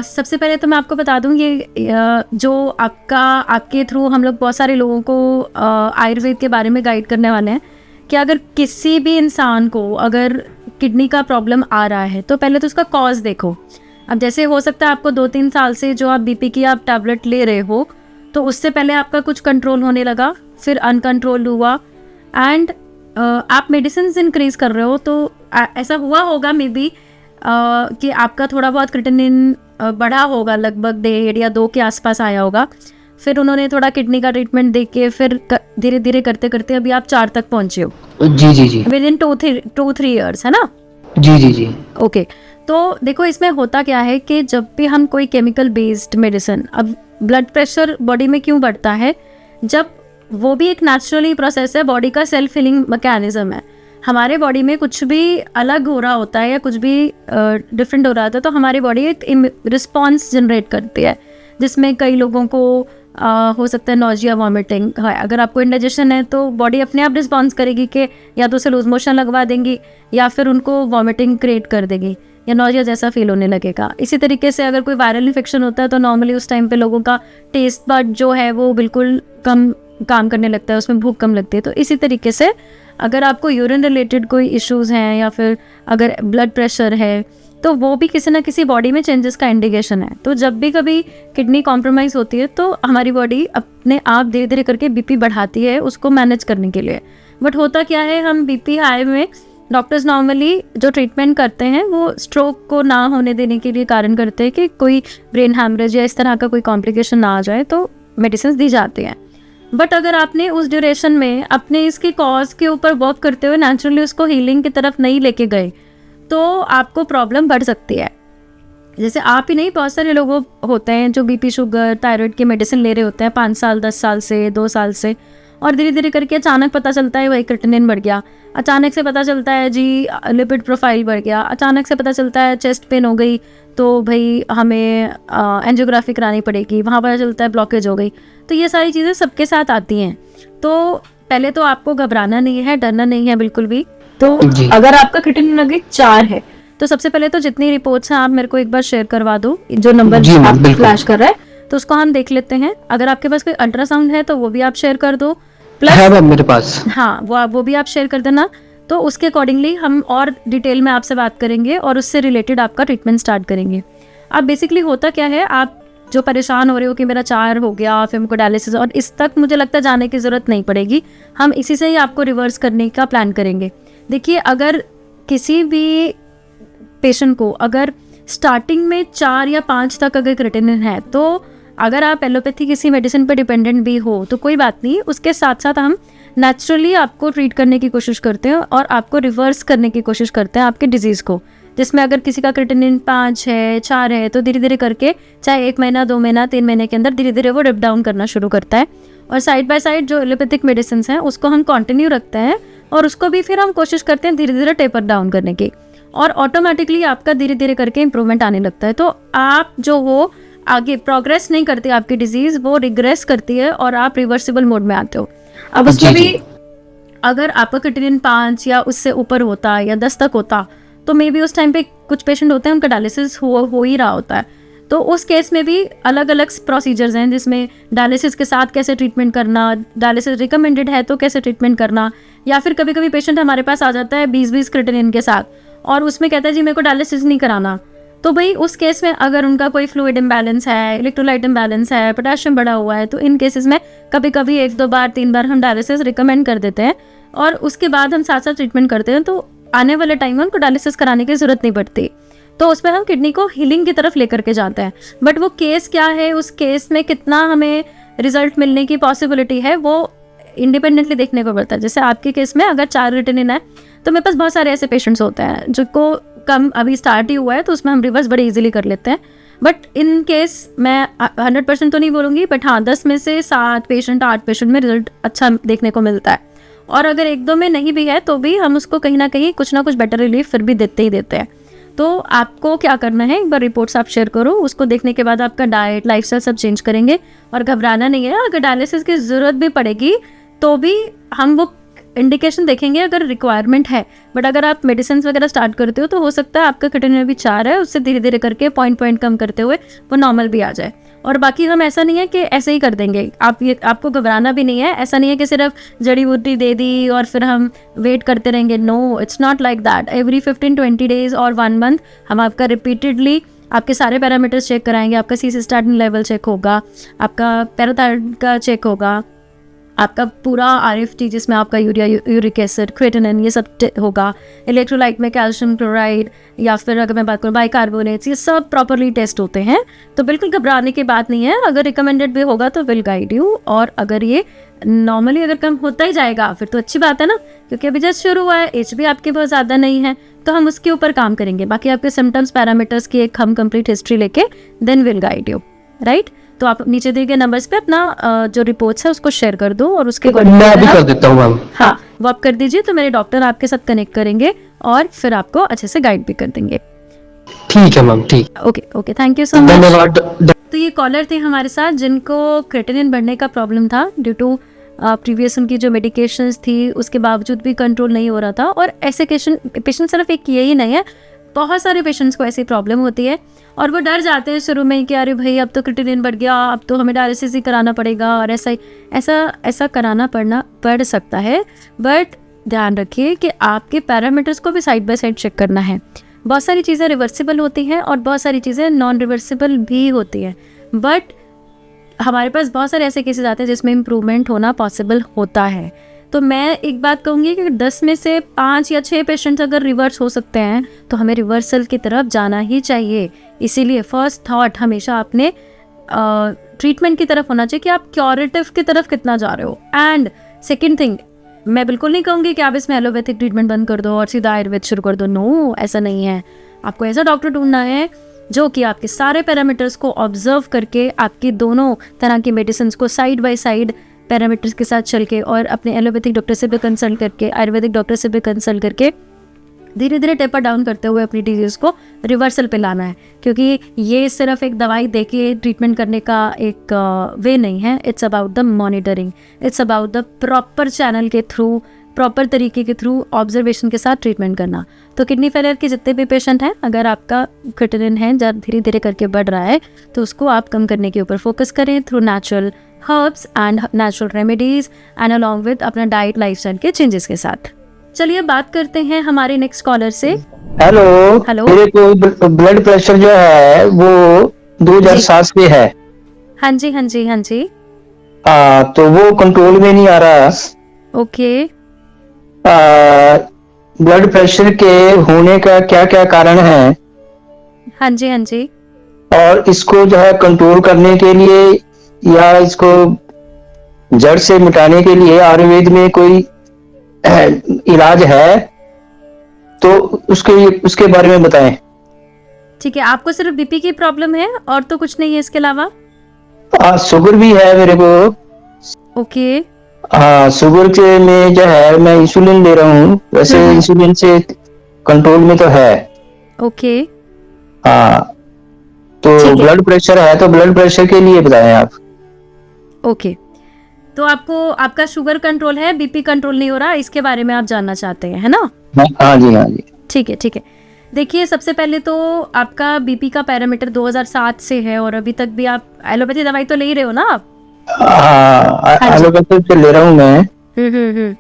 सबसे पहले तो मैं आपको बता दूं ये जो आपके थ्रू हम लोग बहुत सारे लोगों को आयुर्वेद के बारे में गाइड करने वाले हैं कि अगर किसी भी इंसान को अगर किडनी का प्रॉब्लम आ रहा है तो पहले तो उसका कॉज देखो। अब जैसे हो सकता है आपको 2-3 साल से जो आप बीपी की आप टैबलेट ले रहे हो तो उससे पहले आपका कुछ कंट्रोल होने लगा, फिर अनकंट्रोल हुआ, एंड आप मेडिसिन इंक्रीज कर रहे हो तो ऐसा हुआ होगा मे बी कि आपका थोड़ा बहुत क्रिटिनिन बढ़ा होगा, लगभग 1.5 या 2 के आसपास आया होगा। फिर उन्होंने थोड़ा किडनी का ट्रीटमेंट दे के फिर धीरे धीरे करते करते अभी आप 4 तक पहुंचे हो। जी जी जी। विद इन 2-3 ईयर्स, है ना? जी जी जी। ओके, तो देखो इसमें होता क्या है कि जब भी हम कोई केमिकल बेस्ड मेडिसिन, अब ब्लड प्रेशर बॉडी में क्यों बढ़ता है, जब वो भी एक नेचुरली प्रोसेस है, बॉडी का सेल्फ हीलिंग मैकेनिज्म है। हमारे बॉडी में कुछ भी अलग हो रहा होता है या कुछ भी डिफरेंट हो रहा होता है तो हमारी बॉडी एक रिस्पॉन्स जनरेट करती है, जिसमें कई लोगों को हो सकता है नॉजिया, वॉमिटिंग है। अगर आपको इंडाइजेशन है तो बॉडी अपने आप रिस्पॉन्स करेगी कि या तो उसे लूज मोशन लगवा देंगी या फिर उनको वॉमिटिंग क्रिएट कर देगी या नॉजिया जैसा फील होने लगेगा। इसी तरीके से अगर कोई वायरल इन्फेक्शन होता है तो नॉर्मली उस टाइम पे लोगों का टेस्ट बड जो है वो बिल्कुल कम काम करने लगता है, उसमें भूख कम लगती है। तो इसी तरीके से अगर आपको यूरिन रिलेटेड कोई इश्यूज़ हैं या फिर अगर ब्लड प्रेशर है तो वो भी किसी ना किसी बॉडी में चेंजेस का इंडिकेशन है। तो जब भी कभी किडनी कॉम्प्रोमाइज़ होती है तो हमारी बॉडी अपने आप धीरे धीरे करके बीपी बढ़ाती है उसको मैनेज करने के लिए। बट होता क्या है, हम बीपी हाई में डॉक्टर्स नॉर्मली जो ट्रीटमेंट करते हैं वो स्ट्रोक को ना होने देने के लिए कारण करते हैं कि कोई ब्रेन हैमरेज या इस तरह का कोई कॉम्प्लिकेशन ना आ जाए तो मेडिसिन दी जाती हैं। बट अगर आपने उस ड्यूरेशन में अपने इसके कॉज के ऊपर वर्क करते हुए नेचुरली उसको हीलिंग की तरफ नहीं लेके गए तो आपको प्रॉब्लम बढ़ सकती है। जैसे आप ही नहीं, बहुत सारे लोग होते हैं जो बीपी, शुगर, थायराइड की मेडिसिन ले रहे होते हैं 5 साल, 10 साल से, 2 साल से, और धीरे धीरे करके अचानक पता चलता है वही क्रिएटिनिन बढ़ गया, अचानक से पता चलता है जी लिपिड प्रोफाइल बढ़ गया, अचानक से पता चलता है चेस्ट पेन हो गई तो भाई हमें एंजियोग्राफी करानी पड़ेगी, वहाँ पता चलता है ब्लॉकेज हो गई। तो ये सारी चीज़ें सबके साथ आती हैं। तो पहले तो आपको घबराना नहीं है, डरना नहीं है बिल्कुल भी। तो अगर आपका क्रिएटिनिन अगर 4 है तो सबसे पहले तो जितनी रिपोर्ट्स हैं आप मेरे को एक बार शेयर करवा दो, जो नंबर आप फ्लैश कर रहा है तो उसको हम देख लेते हैं। अगर आपके पास कोई अल्ट्रासाउंड है तो वो भी आप शेयर कर दो, प्लस है मेरे पास, हाँ वो भी आप शेयर कर देना। तो उसके अकॉर्डिंगली हम और डिटेल में आपसे बात करेंगे और उससे रिलेटेड आपका ट्रीटमेंट स्टार्ट करेंगे। अब बेसिकली होता क्या है, आप जो परेशान हो रहे हो कि मेरा 4 हो गया फिर हमको डायलिसिस, और इस तक मुझे लगता है जाने की ज़रूरत नहीं पड़ेगी, हम इसी से ही आपको रिवर्स करने का प्लान करेंगे। देखिए, अगर किसी भी पेशेंट को अगर स्टार्टिंग में 4 या 5 तक अगर क्रिएटिनिन है तो अगर आप एलोपैथी किसी मेडिसिन पर डिपेंडेंट भी हो तो कोई बात नहीं, उसके साथ साथ हम नेचुरली आपको ट्रीट करने की कोशिश करते हैं और आपको रिवर्स करने की कोशिश करते हैं आपके डिजीज़ को। जिसमें अगर किसी का क्रिएटिनिन 5 है, 4 है तो धीरे धीरे करके चाहे 1 महीना, 2 महीना, 3 महीने के अंदर धीरे धीरे वो डिप डाउन करना शुरू करता है। और साइड बाय साइड जो एलोपैथिक मेडिसिन हैं उसको हम कंटिन्यू रखते हैं और उसको भी फिर हम कोशिश करते हैं धीरे धीरे टेपर डाउन करने की, और ऑटोमेटिकली आपका धीरे धीरे करके इंप्रूवमेंट आने लगता है। तो आप जो वो आगे प्रोग्रेस नहीं करती, आपकी डिजीज़ वो रिग्रेस करती है और आप रिवर्सिबल मोड में आते हो। अब उसमें भी अगर आपका क्रिएटिनिन 5 या उससे ऊपर होता या 10 तक होता तो मे बी उस टाइम पे कुछ पेशेंट होते हैं उनका डायलिसिस हो ही रहा होता है, तो उस केस में भी अलग अलग प्रोसीजर्स हैं जिसमें डायलिसिस के साथ कैसे ट्रीटमेंट करना, डायलिसिस रिकमेंडेड है तो कैसे ट्रीटमेंट करना, या फिर कभी कभी पेशेंट हमारे पास आ जाता है 20-20 क्रिएटिनिन के साथ और उसमें कहता है जी मेरे को डायलिसिस नहीं कराना। तो भाई उस केस में अगर उनका कोई फ्लूइड इम्बैलेंस है, इलेक्ट्रोलाइट इम्बैलेंस है, पोटेशियम बढ़ा हुआ है, तो इन केसेस में कभी कभी 1-2 बार 3 बार हम डायलिसिस रिकमेंड कर देते हैं और उसके बाद हम साथ साथ ट्रीटमेंट करते हैं। तो आने वाले टाइम में उनको डायलिसिस कराने की ज़रूरत नहीं पड़ती, तो उसमें हम किडनी को हीलिंग की तरफ लेकर के जाते हैं। बट वो केस क्या है, उस केस में कितना हमें रिजल्ट मिलने की पॉसिबिलिटी है वो इंडिपेंडेंटली देखने को पड़ता है। जैसे आपके केस में अगर 4 क्रिएटिनिन है तो मेरे पास बहुत सारे ऐसे पेशेंट्स होते हैं जिनको कम अभी स्टार्ट ही हुआ है तो उसमें हम रिवर्स बड़े इजीली कर लेते हैं। बट इन केस मैं 100% तो नहीं बोलूँगी, बट हाँ 10 में से 7 पेशेंट 8 पेशेंट में रिजल्ट अच्छा देखने को मिलता है। और अगर 1-2 में नहीं भी है तो भी हम उसको कहीं ना कहीं कुछ ना कुछ बेटर रिलीफ फिर भी देते ही देते हैं। तो आपको क्या करना है, एक बार रिपोर्ट्स आप शेयर करो, उसको देखने के बाद आपका डाइट, लाइफस्टाइल सब चेंज करेंगे और घबराना नहीं है। अगर डायलिसिस की ज़रूरत भी पड़ेगी तो भी हम वो इंडिकेशन देखेंगे अगर रिक्वायरमेंट है। बट अगर आप मेडिसिन वगैरह स्टार्ट करते हो तो हो सकता है आपका क्रिएटिनिन भी 4 है, उससे धीरे धीरे करके पॉइंट कम करते हुए वो नॉर्मल भी आ जाए। और बाकी हम ऐसा नहीं है कि ऐसे ही कर देंगे, आपको घबराना भी नहीं है। ऐसा नहीं है कि सिर्फ जड़ी बूटी दे दी और फिर हम वेट करते रहेंगे। No, it's not like that. Every 15-20 days और 1 मंथ हम आपका रिपीटेडली आपके सारे पैरामीटर्स चेक कराएंगे। आपका सिस्टाटिन लेवल चेक होगा, आपका पैराथायराइड का चेक होगा, आपका पूरा RFT जिसमें आपका यूरिया, यूरिक एसिड, क्रिएटिनिन ये सब होगा, इलेक्ट्रोलाइट में कैल्शियम क्लोराइड या फिर अगर मैं बात करूँ बाइकार्बोनेट्स, ये सब प्रॉपरली टेस्ट होते हैं। तो बिल्कुल घबराने की बात नहीं है। अगर रिकमेंडेड भी होगा तो विल गाइड यू, और अगर ये नॉर्मली अगर कम होता ही जाएगा फिर तो अच्छी बात है ना, क्योंकि अभी जस्ट शुरू हुआ है, एज भी आपकी बहुत ज़्यादा नहीं है, तो हम उसके ऊपर काम करेंगे। बाकी आपके सिम्टम्स, पैरामीटर्स की एक हम कंप्लीट हिस्ट्री लेके then will guide you, right. तो आप नीचे दिए गए नंबर्स पे अपना जो रिपोर्ट्स है उसको शेयर कर दो और उसके मैं भी कर देता हूँ मैम। हाँ, वो आप कर दीजिए, तो मेरे डॉक्टर आपके साथ कनेक्ट करेंगे और फिर आपको अच्छे से गाइड भी कर देंगे। ठीक है मैम, ठीक। Okay okay, thank you so much. धन्यवाद। तो ये कॉलर थे हमारे साथ जिनको क्रेटिनिन बढ़ने का प्रॉब्लम था ड्यू टू प्रीवियस उनकी जो मेडिकेशंस थी उसके बावजूद भी कंट्रोल नहीं हो रहा था। और ऐसे पेशेंट सिर्फ एक ये ही नहीं है, बहुत सारे पेशेंट्स को ऐसी प्रॉब्लम होती है और वो डर जाते हैं शुरू में कि अरे भाई अब तो क्रेटिनिन बढ़ गया, अब तो हमें डायलिसिस ही कराना पड़ेगा। और ऐसा कराना पड़ सकता है, बट ध्यान रखिए कि आपके पैरामीटर्स को भी साइड बाय साइड चेक करना है। बहुत सारी चीज़ें रिवर्सिबल होती हैं और बहुत सारी चीज़ें नॉन रिवर्सिबल भी होती हैं, बट हमारे पास बहुत सारे ऐसे केसेस आते हैं जिसमें इम्प्रूवमेंट होना पॉसिबल होता है। तो मैं एक बात कहूँगी कि 10 में से 5 या 6 पेशेंट्स अगर रिवर्स हो सकते हैं तो हमें रिवर्सल की तरफ जाना ही चाहिए। इसीलिए फर्स्ट थॉट हमेशा अपने ट्रीटमेंट की तरफ होना चाहिए कि आप क्योरेटिव की तरफ कितना जा रहे हो। एंड सेकेंड थिंग, मैं बिल्कुल नहीं कहूँगी कि आप इसमें एलोपैथिक ट्रीटमेंट बंद कर दो और सीधा आयुर्वेद शुरू कर दो। नो, ऐसा नहीं है। आपको ऐसा डॉक्टर ढूंढना है जो कि आपके सारे पैरामीटर्स को ऑब्जर्व करके आपकी दोनों तरह की मेडिसिन को साइड बाय साइड पैरामीटर्स के साथ चल के और अपने एलोपैथिक डॉक्टर से भी कंसल्ट करके, आयुर्वेदिक डॉक्टर से भी कंसल्ट करके धीरे धीरे टेपर डाउन करते हुए अपनी डिजीज़ को रिवर्सल पे लाना है। क्योंकि ये सिर्फ एक दवाई दे के ट्रीटमेंट करने का एक वे नहीं है। It's about the monitoring, it's about the proper channel के थ्रू, प्रॉपर तरीके के थ्रू ऑब्जर्वेशन के साथ ट्रीटमेंट करना। तो किडनी फेलियर के जितने भी पेशेंट हैं, अगर आपका क्रेटिनिन है जब धीरे धीरे करके बढ़ रहा है तो उसको आप कम करने के ऊपर फोकस करें through natural herbs and natural remedies and along with अपना डाइट लाइफस्टाइल के चेंजेस के साथ। चलिए बात करते हैं हमारे नेक्स्ट कॉलर से। हेलो। हेलो। मेरे को ब्लड प्रेशर जो है वो 2007 से है। हाँ जी हाँ जी हाँ जी। तो वो कंट्रोल में नहीं आ रहा। ओके। ब्लड प्रेशर के होने का क्या क्या कारण है? हाँ जी हाँ जी। और इसको जो है कंट्रोल करने के लिए या इसको जड़ से मिटाने के लिए आयुर्वेद में कोई इलाज है तो उसके बारे में बताएं। ठीक है, आपको सिर्फ बीपी की प्रॉब्लम है और तो कुछ नहीं है इसके अलावा? शुगर भी है मेरे को। ओके। शुगर के में जो है मैं इंसुलिन ले रहा हूँ, वैसे इंसुलिन से कंट्रोल में तो है। ओके। तो ब्लड प्रेशर है, तो ब्लड प्रेशर के लिए बताएं आप। ओके, तो आपको आपका शुगर कंट्रोल है, बीपी कंट्रोल नहीं हो रहा, इसके बारे में आप जानना चाहते हैं, है ना? हाँ जी हाँ जी। ठीक है ठीक है। देखिए, सबसे पहले तो आपका बीपी का पैरामीटर 2007 से है और अभी तक भी आप एलोपैथी दवाई तो ले ही रहे हो ना आप? एलोपैथिक से ले रहा हूँ मैं।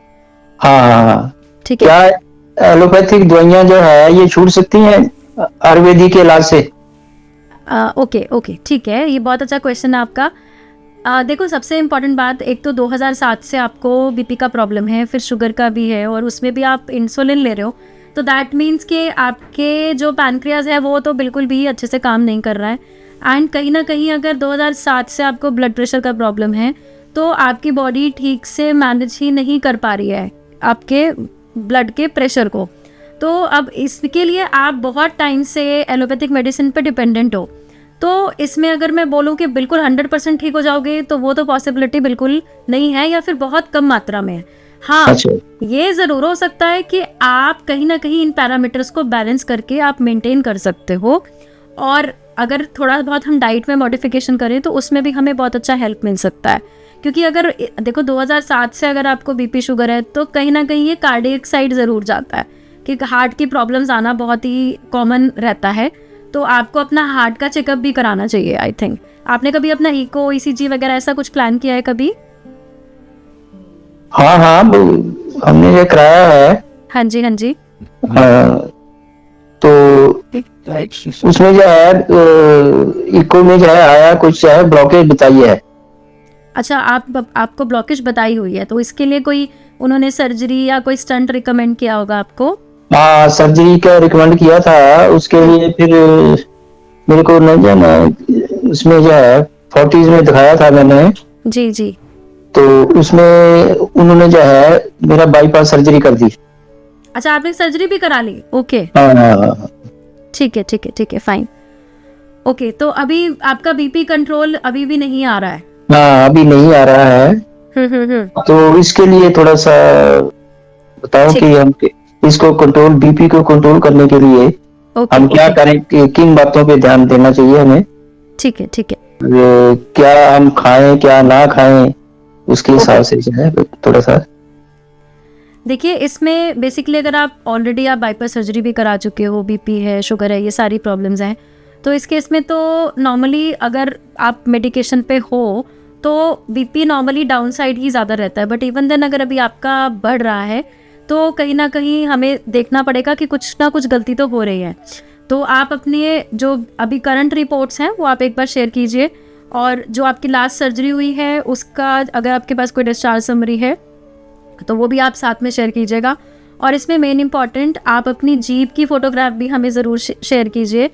हाँ। ठीक है। क्या एलोपैथिक दवाइयाँ जो है ये छूट सकती हैं आयुर्वेदिक के इलाज से? ओके ओके, ठीक है, ये बहुत अच्छा क्वेश्चन है आपका। देखो, सबसे इम्पॉर्टेंट बात, एक तो 2007 से आपको बीपी का प्रॉब्लम है, फिर शुगर का भी है और उसमें भी आप इंसुलिन ले रहे हो, तो दैट मीन्स कि आपके जो पैनक्रियाज है वो तो बिल्कुल भी अच्छे से काम नहीं कर रहा है। एंड कहीं ना कहीं अगर 2007 से आपको ब्लड प्रेशर का प्रॉब्लम है तो आपकी बॉडी ठीक से मैनेज ही नहीं कर पा रही है आपके ब्लड के प्रेशर को। तो अब इसके लिए आप बहुत टाइम से एलोपैथिक मेडिसिन पर डिपेंडेंट हो, तो इसमें अगर मैं बोलूँ कि बिल्कुल 100% ठीक हो जाओगे तो वो तो पॉसिबिलिटी बिल्कुल नहीं है, या फिर बहुत कम मात्रा में है। हाँ, ये ज़रूर हो सकता है कि आप कहीं ना कहीं इन पैरामीटर्स को बैलेंस करके आप मेंटेन कर सकते हो, और अगर थोड़ा बहुत हम डाइट में मॉडिफिकेशन करें तो उसमें भी हमें बहुत अच्छा हेल्प मिल सकता है। क्योंकि अगर देखो 2007 से अगर आपको बीपी शुगर है तो कहीं ना कहीं ये कार्डियक साइड ज़रूर जाता है कि हार्ट की प्रॉब्लम्स आना बहुत ही कॉमन रहता है, तो आपको अपना हार्ट का चेकअप भी कराना चाहिए। आई थिंक आपने कभी अपना इको, ईसीजी वगैरह ऐसा कुछ प्लान किया है कभी? हाँ हाँ, हमने ये कराया है। हाँ जी हाँ जी। तो उसमें जो है इको में जो है आया कुछ है ब्लॉकेज बताई है। अच्छा, आपको ब्लॉकेज बताई हुई है, तो इसके लिए कोई उन्होंने सर्जरी या कोई स्टंट रिकमेंड किया होगा आपको? हाँ, सर्जरी का रिकमेंड किया था, उसके लिए फिर मेरे को ना उसमें जो है 40s में दिखाया था मैंने। जी जी। तो उसमें उन्होंने जो है मेरा बाईपास सर्जरी कर दी। अच्छा, आपने सर्जरी भी करा ली? ओके। ठीक है ठीक है ठीक है, फाइन। ओके, तो अभी आपका बीपी कंट्रोल अभी भी नहीं आ रहा है? हाँ, अभी नहीं आ रहा है। तो इसके लिए थोड़ा सा बताओ कि हम इसको कंट्रोल, बीपी को कंट्रोल करने के लिए हम क्या करें, किन बातों पे ध्यान देना चाहिए हमें? ठीक है क्या हम खाएं क्या ना खाएं, उसके हिसाब से जो है थोड़ा सा। देखिए, इसमें बेसिकली अगर आप ऑलरेडी आप बाईपास सर्जरी भी करा चुके हो, बीपी है, शुगर है, ये सारी प्रॉब्लम्स हैं, तो इस केस में तो नॉर्मली अगर आप मेडिकेशन पे हो तो बीपी नॉर्मली डाउन साइड ही ज़्यादा रहता है। बट इवन देन अगर अभी आपका बढ़ रहा है तो कहीं ना कहीं हमें देखना पड़ेगा कि कुछ ना कुछ गलती तो हो रही है। तो आप अपने जो अभी करंट रिपोर्ट्स हैं वो आप एक बार शेयर कीजिए, और जो आपकी लास्ट सर्जरी हुई है उसका अगर आपके पास कोई डिस्चार्ज समरी है तो वो भी आप साथ में शेयर कीजिएगा। और इसमें मेन इंपॉर्टेंट, आप अपनी जीभ की फ़ोटोग्राफ भी हमें ज़रूर शेयर कीजिए।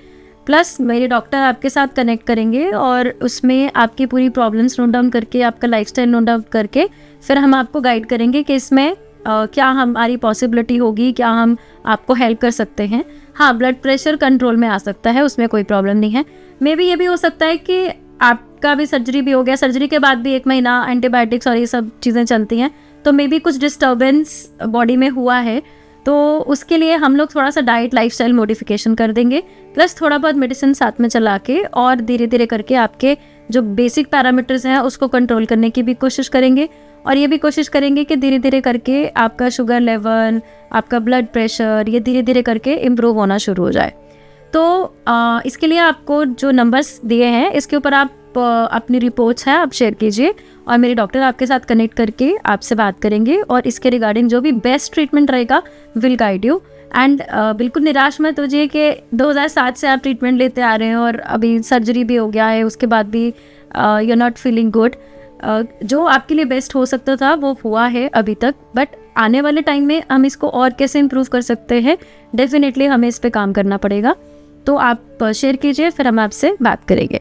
प्लस मेरे डॉक्टर आपके साथ कनेक्ट करेंगे और उसमें आपकी पूरी प्रॉब्लम्स नोट डाउन करके, आपका लाइफस्टाइल नोट डाउन करके फिर हम आपको गाइड करेंगे कि इसमें क्या हमारी पॉसिबिलिटी होगी, क्या हम आपको हेल्प कर सकते हैं। हाँ, ब्लड प्रेशर कंट्रोल में आ सकता है, उसमें कोई प्रॉब्लम नहीं है। मे बी ये भी हो सकता है कि आपका भी सर्जरी भी हो गया, सर्जरी के बाद भी 1 महीना एंटीबायोटिक्स और ये सब चीज़ें चलती हैं, तो मे बी कुछ डिस्टर्बेंस बॉडी में हुआ है, तो उसके लिए हम लोग थोड़ा सा डाइट लाइफस्टाइल मॉडिफिकेशन कर देंगे, प्लस थोड़ा बहुत मेडिसिन साथ में चला के और धीरे धीरे करके आपके जो बेसिक पैरामीटर्स हैं उसको कंट्रोल करने की भी कोशिश करेंगे। और ये भी कोशिश करेंगे कि धीरे धीरे करके आपका शुगर लेवल, आपका ब्लड प्रेशर, ये धीरे धीरे करके इम्प्रूव होना शुरू हो जाए। तो इसके लिए आपको जो नंबर्स दिए हैं इसके ऊपर आप अपनी रिपोर्ट्स हैं आप शेयर कीजिए, और मेरे डॉक्टर आपके साथ कनेक्ट करके आपसे बात करेंगे और इसके रिगार्डिंग जो भी बेस्ट ट्रीटमेंट रहेगा विल गाइड यू। एंड बिल्कुल निराश मत होइए कि 2007 से आप ट्रीटमेंट लेते आ रहे हैं और अभी सर्जरी भी हो गया है, उसके बाद भी you are not feeling good. जो आपके लिए बेस्ट हो सकता था वो हुआ है अभी तक, बट आने वाले टाइम में हम इसको और कैसे इम्प्रूव कर सकते हैं, डेफिनेटली हमें इस पर काम करना पड़ेगा। तो आप शेयर कीजिए, फिर हम आपसे बात करेंगे।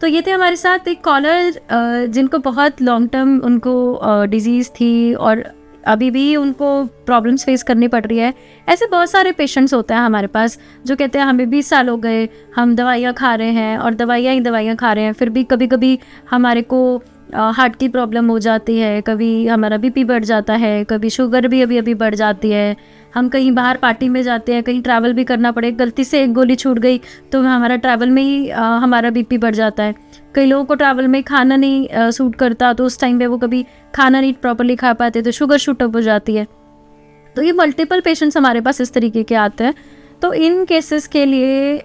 तो ये थे हमारे साथ एक कॉलर जिनको बहुत लॉन्ग टर्म उनको डिजीज़ थी और अभी भी उनको प्रॉब्लम्स फेस करनी पड़ रही है। ऐसे बहुत सारे पेशेंट्स होते हैं हमारे पास जो कहते हैं हमें 20 साल हो गए, हम दवाइयाँ खा रहे हैं और दवाइयाँ खा रहे हैं, फिर भी कभी कभी हमारे को हार्ट की प्रॉब्लम हो जाती है, कभी हमारा बीपी बढ़ जाता है, कभी शुगर भी अभी बढ़ जाती है। हम कहीं बाहर पार्टी में जाते हैं, कहीं ट्रैवल भी करना पड़े, गलती से एक गोली छूट गई तो हमारा ट्रैवल में ही हमारा बीपी बढ़ जाता है। कई लोगों को ट्रैवल में खाना नहीं सूट करता, तो उस टाइम पे वो कभी खाना नहीं प्रॉपर्ली खा पाते तो शुगर शूट अप हो जाती है। तो ये मल्टीपल पेशेंट्स हमारे पास इस तरीके के आते हैं। तो इन केसेस के लिए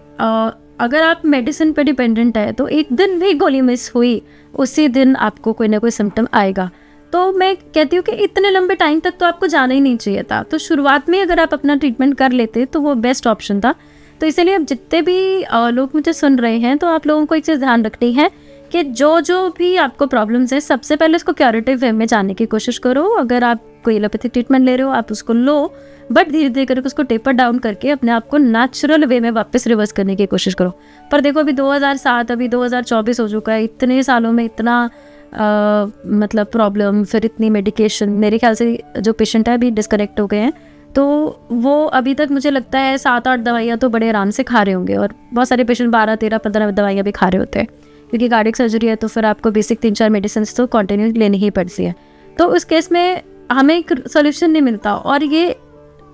अगर आप मेडिसिन पे डिपेंडेंट है तो एक दिन भी गोली मिस हुई, उसी दिन आपको कोई ना कोई सिम्टम आएगा। तो मैं कहती हूँ कि इतने लंबे टाइम तक तो आपको जाना ही नहीं चाहिए था। तो शुरुआत में अगर आप अपना ट्रीटमेंट कर लेते तो वो बेस्ट ऑप्शन था। तो इसलिए अब जितने भी लोग मुझे सुन रहे हैं, तो आप लोगों को एक चीज़ ध्यान रखनी है कि जो भी आपको प्रॉब्लम्स है, सबसे पहले उसको क्यूरेटिव वे में जाने की कोशिश करो। अगर आप कोई एलोपैथिक ट्रीटमेंट ले रहे हो आप उसको लो, बट धीरे धीरे करके उसको टेपर डाउन करके अपने आप को नेचुरल वे में वापस रिवर्स करने की कोशिश करो। पर देखो अभी 2007 अभी 2024 हो चुका है, इतने सालों में इतना मतलब प्रॉब्लम, फिर इतनी मेडिकेशन, मेरे ख्याल से जो पेशेंट है अभी डिस्कनेक्ट हो गए हैं, तो वो अभी तक मुझे लगता है 7-8 दवाइयाँ तो बड़े आराम से खा रहे होंगे, और बहुत सारे पेशेंट 12, 13, 15 दवाइयाँ भी खा रहे होते हैं, क्योंकि कार्डियक सर्जरी है तो फिर आपको बेसिक 3-4 मेडिसिन तो कंटिन्यू लेनी ही पड़ती है। तो उस केस में हमें एक सोल्यूशन नहीं मिलता, और ये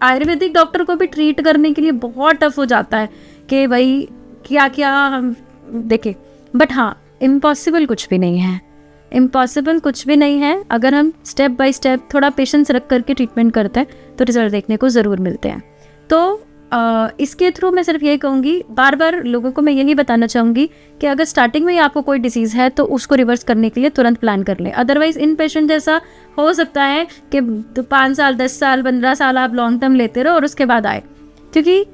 आयुर्वेदिक डॉक्टर को भी ट्रीट करने के लिए बहुत टफ हो जाता है कि भाई क्या क्या हम देखें। बट हाँ, इम्पॉसिबल कुछ भी नहीं है, इम्पॉसिबल कुछ भी नहीं है। अगर हम स्टेप बाय स्टेप थोड़ा पेशेंस रख करके ट्रीटमेंट करते हैं तो रिजल्ट देखने को ज़रूर मिलते हैं। तो इसके थ्रू मैं सिर्फ यही कहूँगी, बार बार लोगों को मैं यही बताना चाहूँगी कि अगर स्टार्टिंग में ही आपको कोई डिसीज़ है तो उसको रिवर्स करने के लिए तुरंत प्लान कर लें। अदरवाइज़ इन पेशेंट जैसा हो सकता है कि 5 साल, 10 साल, 15 साल आप लॉन्ग टर्म लेते रहो और उसके बाद आए। क्योंकि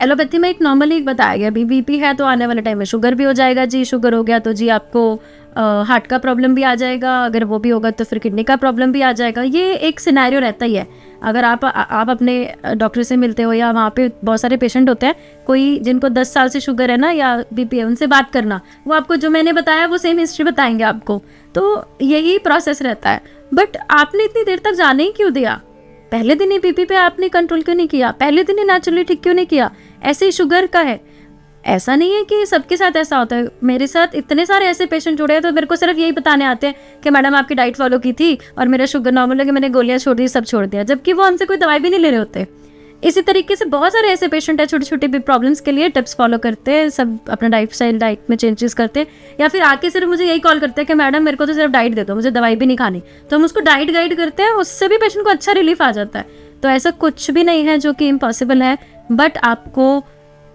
एलोपैथी में एक नॉर्मली बताया गया, बीपी है तो आने वाले टाइम में शुगर भी हो जाएगा जी, शुगर हो गया तो जी आपको हार्ट का प्रॉब्लम भी आ जाएगा, अगर वो भी होगा तो फिर किडनी का प्रॉब्लम भी आ जाएगा। ये एक सिनेरियो रहता ही है। अगर आप अपने डॉक्टर से मिलते हो या वहाँ पे बहुत सारे पेशेंट होते हैं, कोई जिनको 10 साल से शुगर है ना या बीपी है, उनसे बात करना, वो आपको जो मैंने बताया वो सेम हिस्ट्री बताएंगे आपको। तो यही प्रोसेस रहता है। बट आपने इतनी देर तक जाने ही क्यों दिया? पहले दिन ही बीपी पे आपने कंट्रोल क्यों नहीं किया? पहले दिन ही नेचुरली ठीक क्यों नहीं किया? ऐसे ही शुगर का है, ऐसा नहीं है कि सबके साथ ऐसा होता है, मेरे साथ इतने सारे ऐसे पेशेंट जुड़े हैं तो मेरे को सिर्फ यही बताने आते हैं कि मैडम आपकी डाइट फॉलो की थी और मेरा शुगर नॉर्मल है कि मैंने गोलियां छोड़ दी, सब छोड़ दिया, जबकि वो हमसे कोई दवाई भी नहीं ले रहे होते। इसी तरीके से बहुत सारे ऐसे पेशेंट हैं छोटे छोटे भी प्रॉब्लम्स के लिए टिप्स फॉलो करते हैं, सब अपना डाइट में चेंजेस करते हैं, या फिर आके सिर्फ मुझे यही कॉल करते हैं कि मैडम मेरे को तो सिर्फ डाइट दे दो, मुझे दवाई भी नहीं खानी, तो हम उसको डाइट गाइड करते हैं, उससे भी पेशेंट को अच्छा रिलीफ आ जाता है। तो ऐसा कुछ भी नहीं है जो कि इम्पॉसिबल है, बट आपको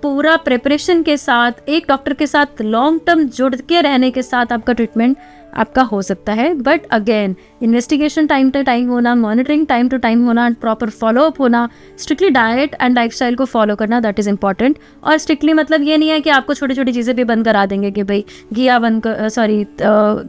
पूरा प्रिपरेशन के साथ एक डॉक्टर के साथ लॉन्ग टर्म जुड़ के रहने के साथ आपका ट्रीटमेंट आपका हो सकता है। But again investigation time to time होना, मॉनिटरिंग टाइम टू टाइम होना, प्रॉपर फॉलोअप होना, स्ट्रिक्टली डाइट एंड लाइफस्टाइल को फॉलो करना, दैट इज़ इंपॉर्टेंट। और स्ट्रिक्टली मतलब ये नहीं है कि आपको छोटी छोटी चीज़ें भी बंद करा देंगे कि भाई घिया बंद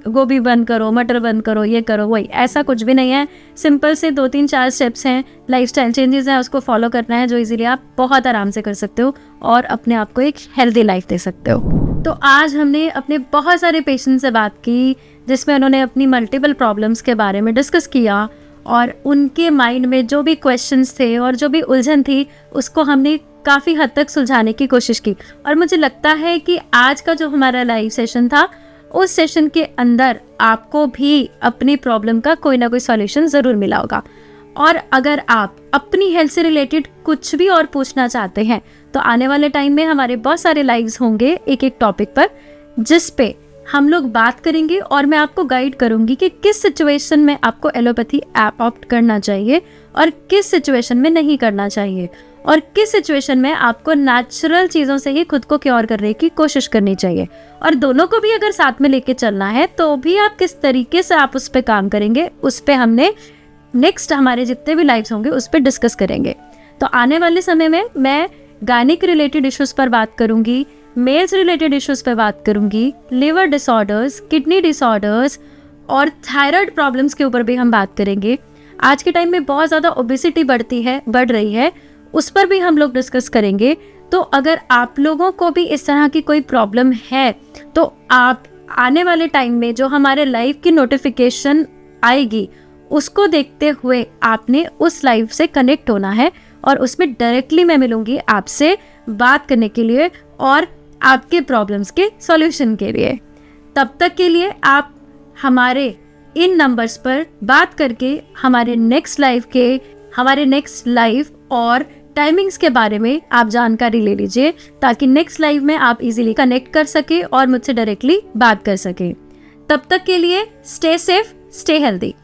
गोभी बंद करो, मटर बंद करो, ये करो वही, ऐसा कुछ भी नहीं है। सिंपल से 2-3-4 स्टेप्स हैं, लाइफस्टाइल चेंजेस हैं, उसको फॉलो करना है, जो इजीली आप बहुत आराम से कर सकते हो और अपने आप को एक हेल्दी लाइफ दे सकते हो। तो आज हमने अपने बहुत सारे पेशेंट से बात की जिसमें उन्होंने अपनी मल्टीपल प्रॉब्लम्स के बारे में डिस्कस किया और उनके माइंड में जो भी क्वेश्चंस थे और जो भी उलझन थी उसको हमने काफ़ी हद तक सुलझाने की कोशिश की। और मुझे लगता है कि आज का जो हमारा लाइव सेशन था, उस सेशन के अंदर आपको भी अपनी प्रॉब्लम का कोई ना कोई सॉल्यूशन ज़रूर मिला होगा। और अगर आप अपनी हेल्थ से रिलेटेड कुछ भी और पूछना चाहते हैं तो आने वाले टाइम में हमारे बहुत सारे लाइव्स होंगे एक एक टॉपिक पर, जिस पे हम लोग बात करेंगे और मैं आपको गाइड करूंगी कि किस सिचुएशन में आपको एलोपैथी ऑप्ट करना चाहिए और किस सिचुएशन में नहीं करना चाहिए, और किस सिचुएशन में आपको नेचुरल चीज़ों से ही खुद को क्योर करने की कोशिश करनी चाहिए। और दोनों को भी अगर साथ में लेके चलना है तो भी आप किस तरीके से आप उस पर काम करेंगे, उस पर हमने नेक्स्ट हमारे जितने भी लाइव्स होंगे उस पर डिस्कस करेंगे। तो आने वाले समय में मैं गायनिक रिलेटेड इश्यूज़ पर बात करूंगी, मेल्स रिलेटेड इश्यूज़ पर बात करूंगी, लिवर डिसऑर्डर्स, किडनी डिसऑर्डर्स और थायराइड प्रॉब्लम्स के ऊपर भी हम बात करेंगे। आज के टाइम में बहुत ज़्यादा ओबेसिटी बढ़ रही है, उस पर भी हम लोग डिस्कस करेंगे। तो अगर आप लोगों को भी इस तरह की कोई प्रॉब्लम है तो आप आने वाले टाइम में जो हमारे लाइव की नोटिफिकेशन आएगी उसको देखते हुए आपने उस लाइव से कनेक्ट होना है और उसमें डायरेक्टली मैं मिलूंगी आपसे बात करने के लिए और आपके प्रॉब्लम्स के सॉल्यूशन के लिए। तब तक के लिए आप हमारे इन नंबर्स पर बात करके हमारे नेक्स्ट लाइव और टाइमिंग्स के बारे में आप जानकारी ले लीजिए, ताकि नेक्स्ट लाइव में आप इजीली कनेक्ट कर सके और मुझसे डायरेक्टली बात कर सके। तब तक के लिए स्टे सेफ, स्टे हेल्दी।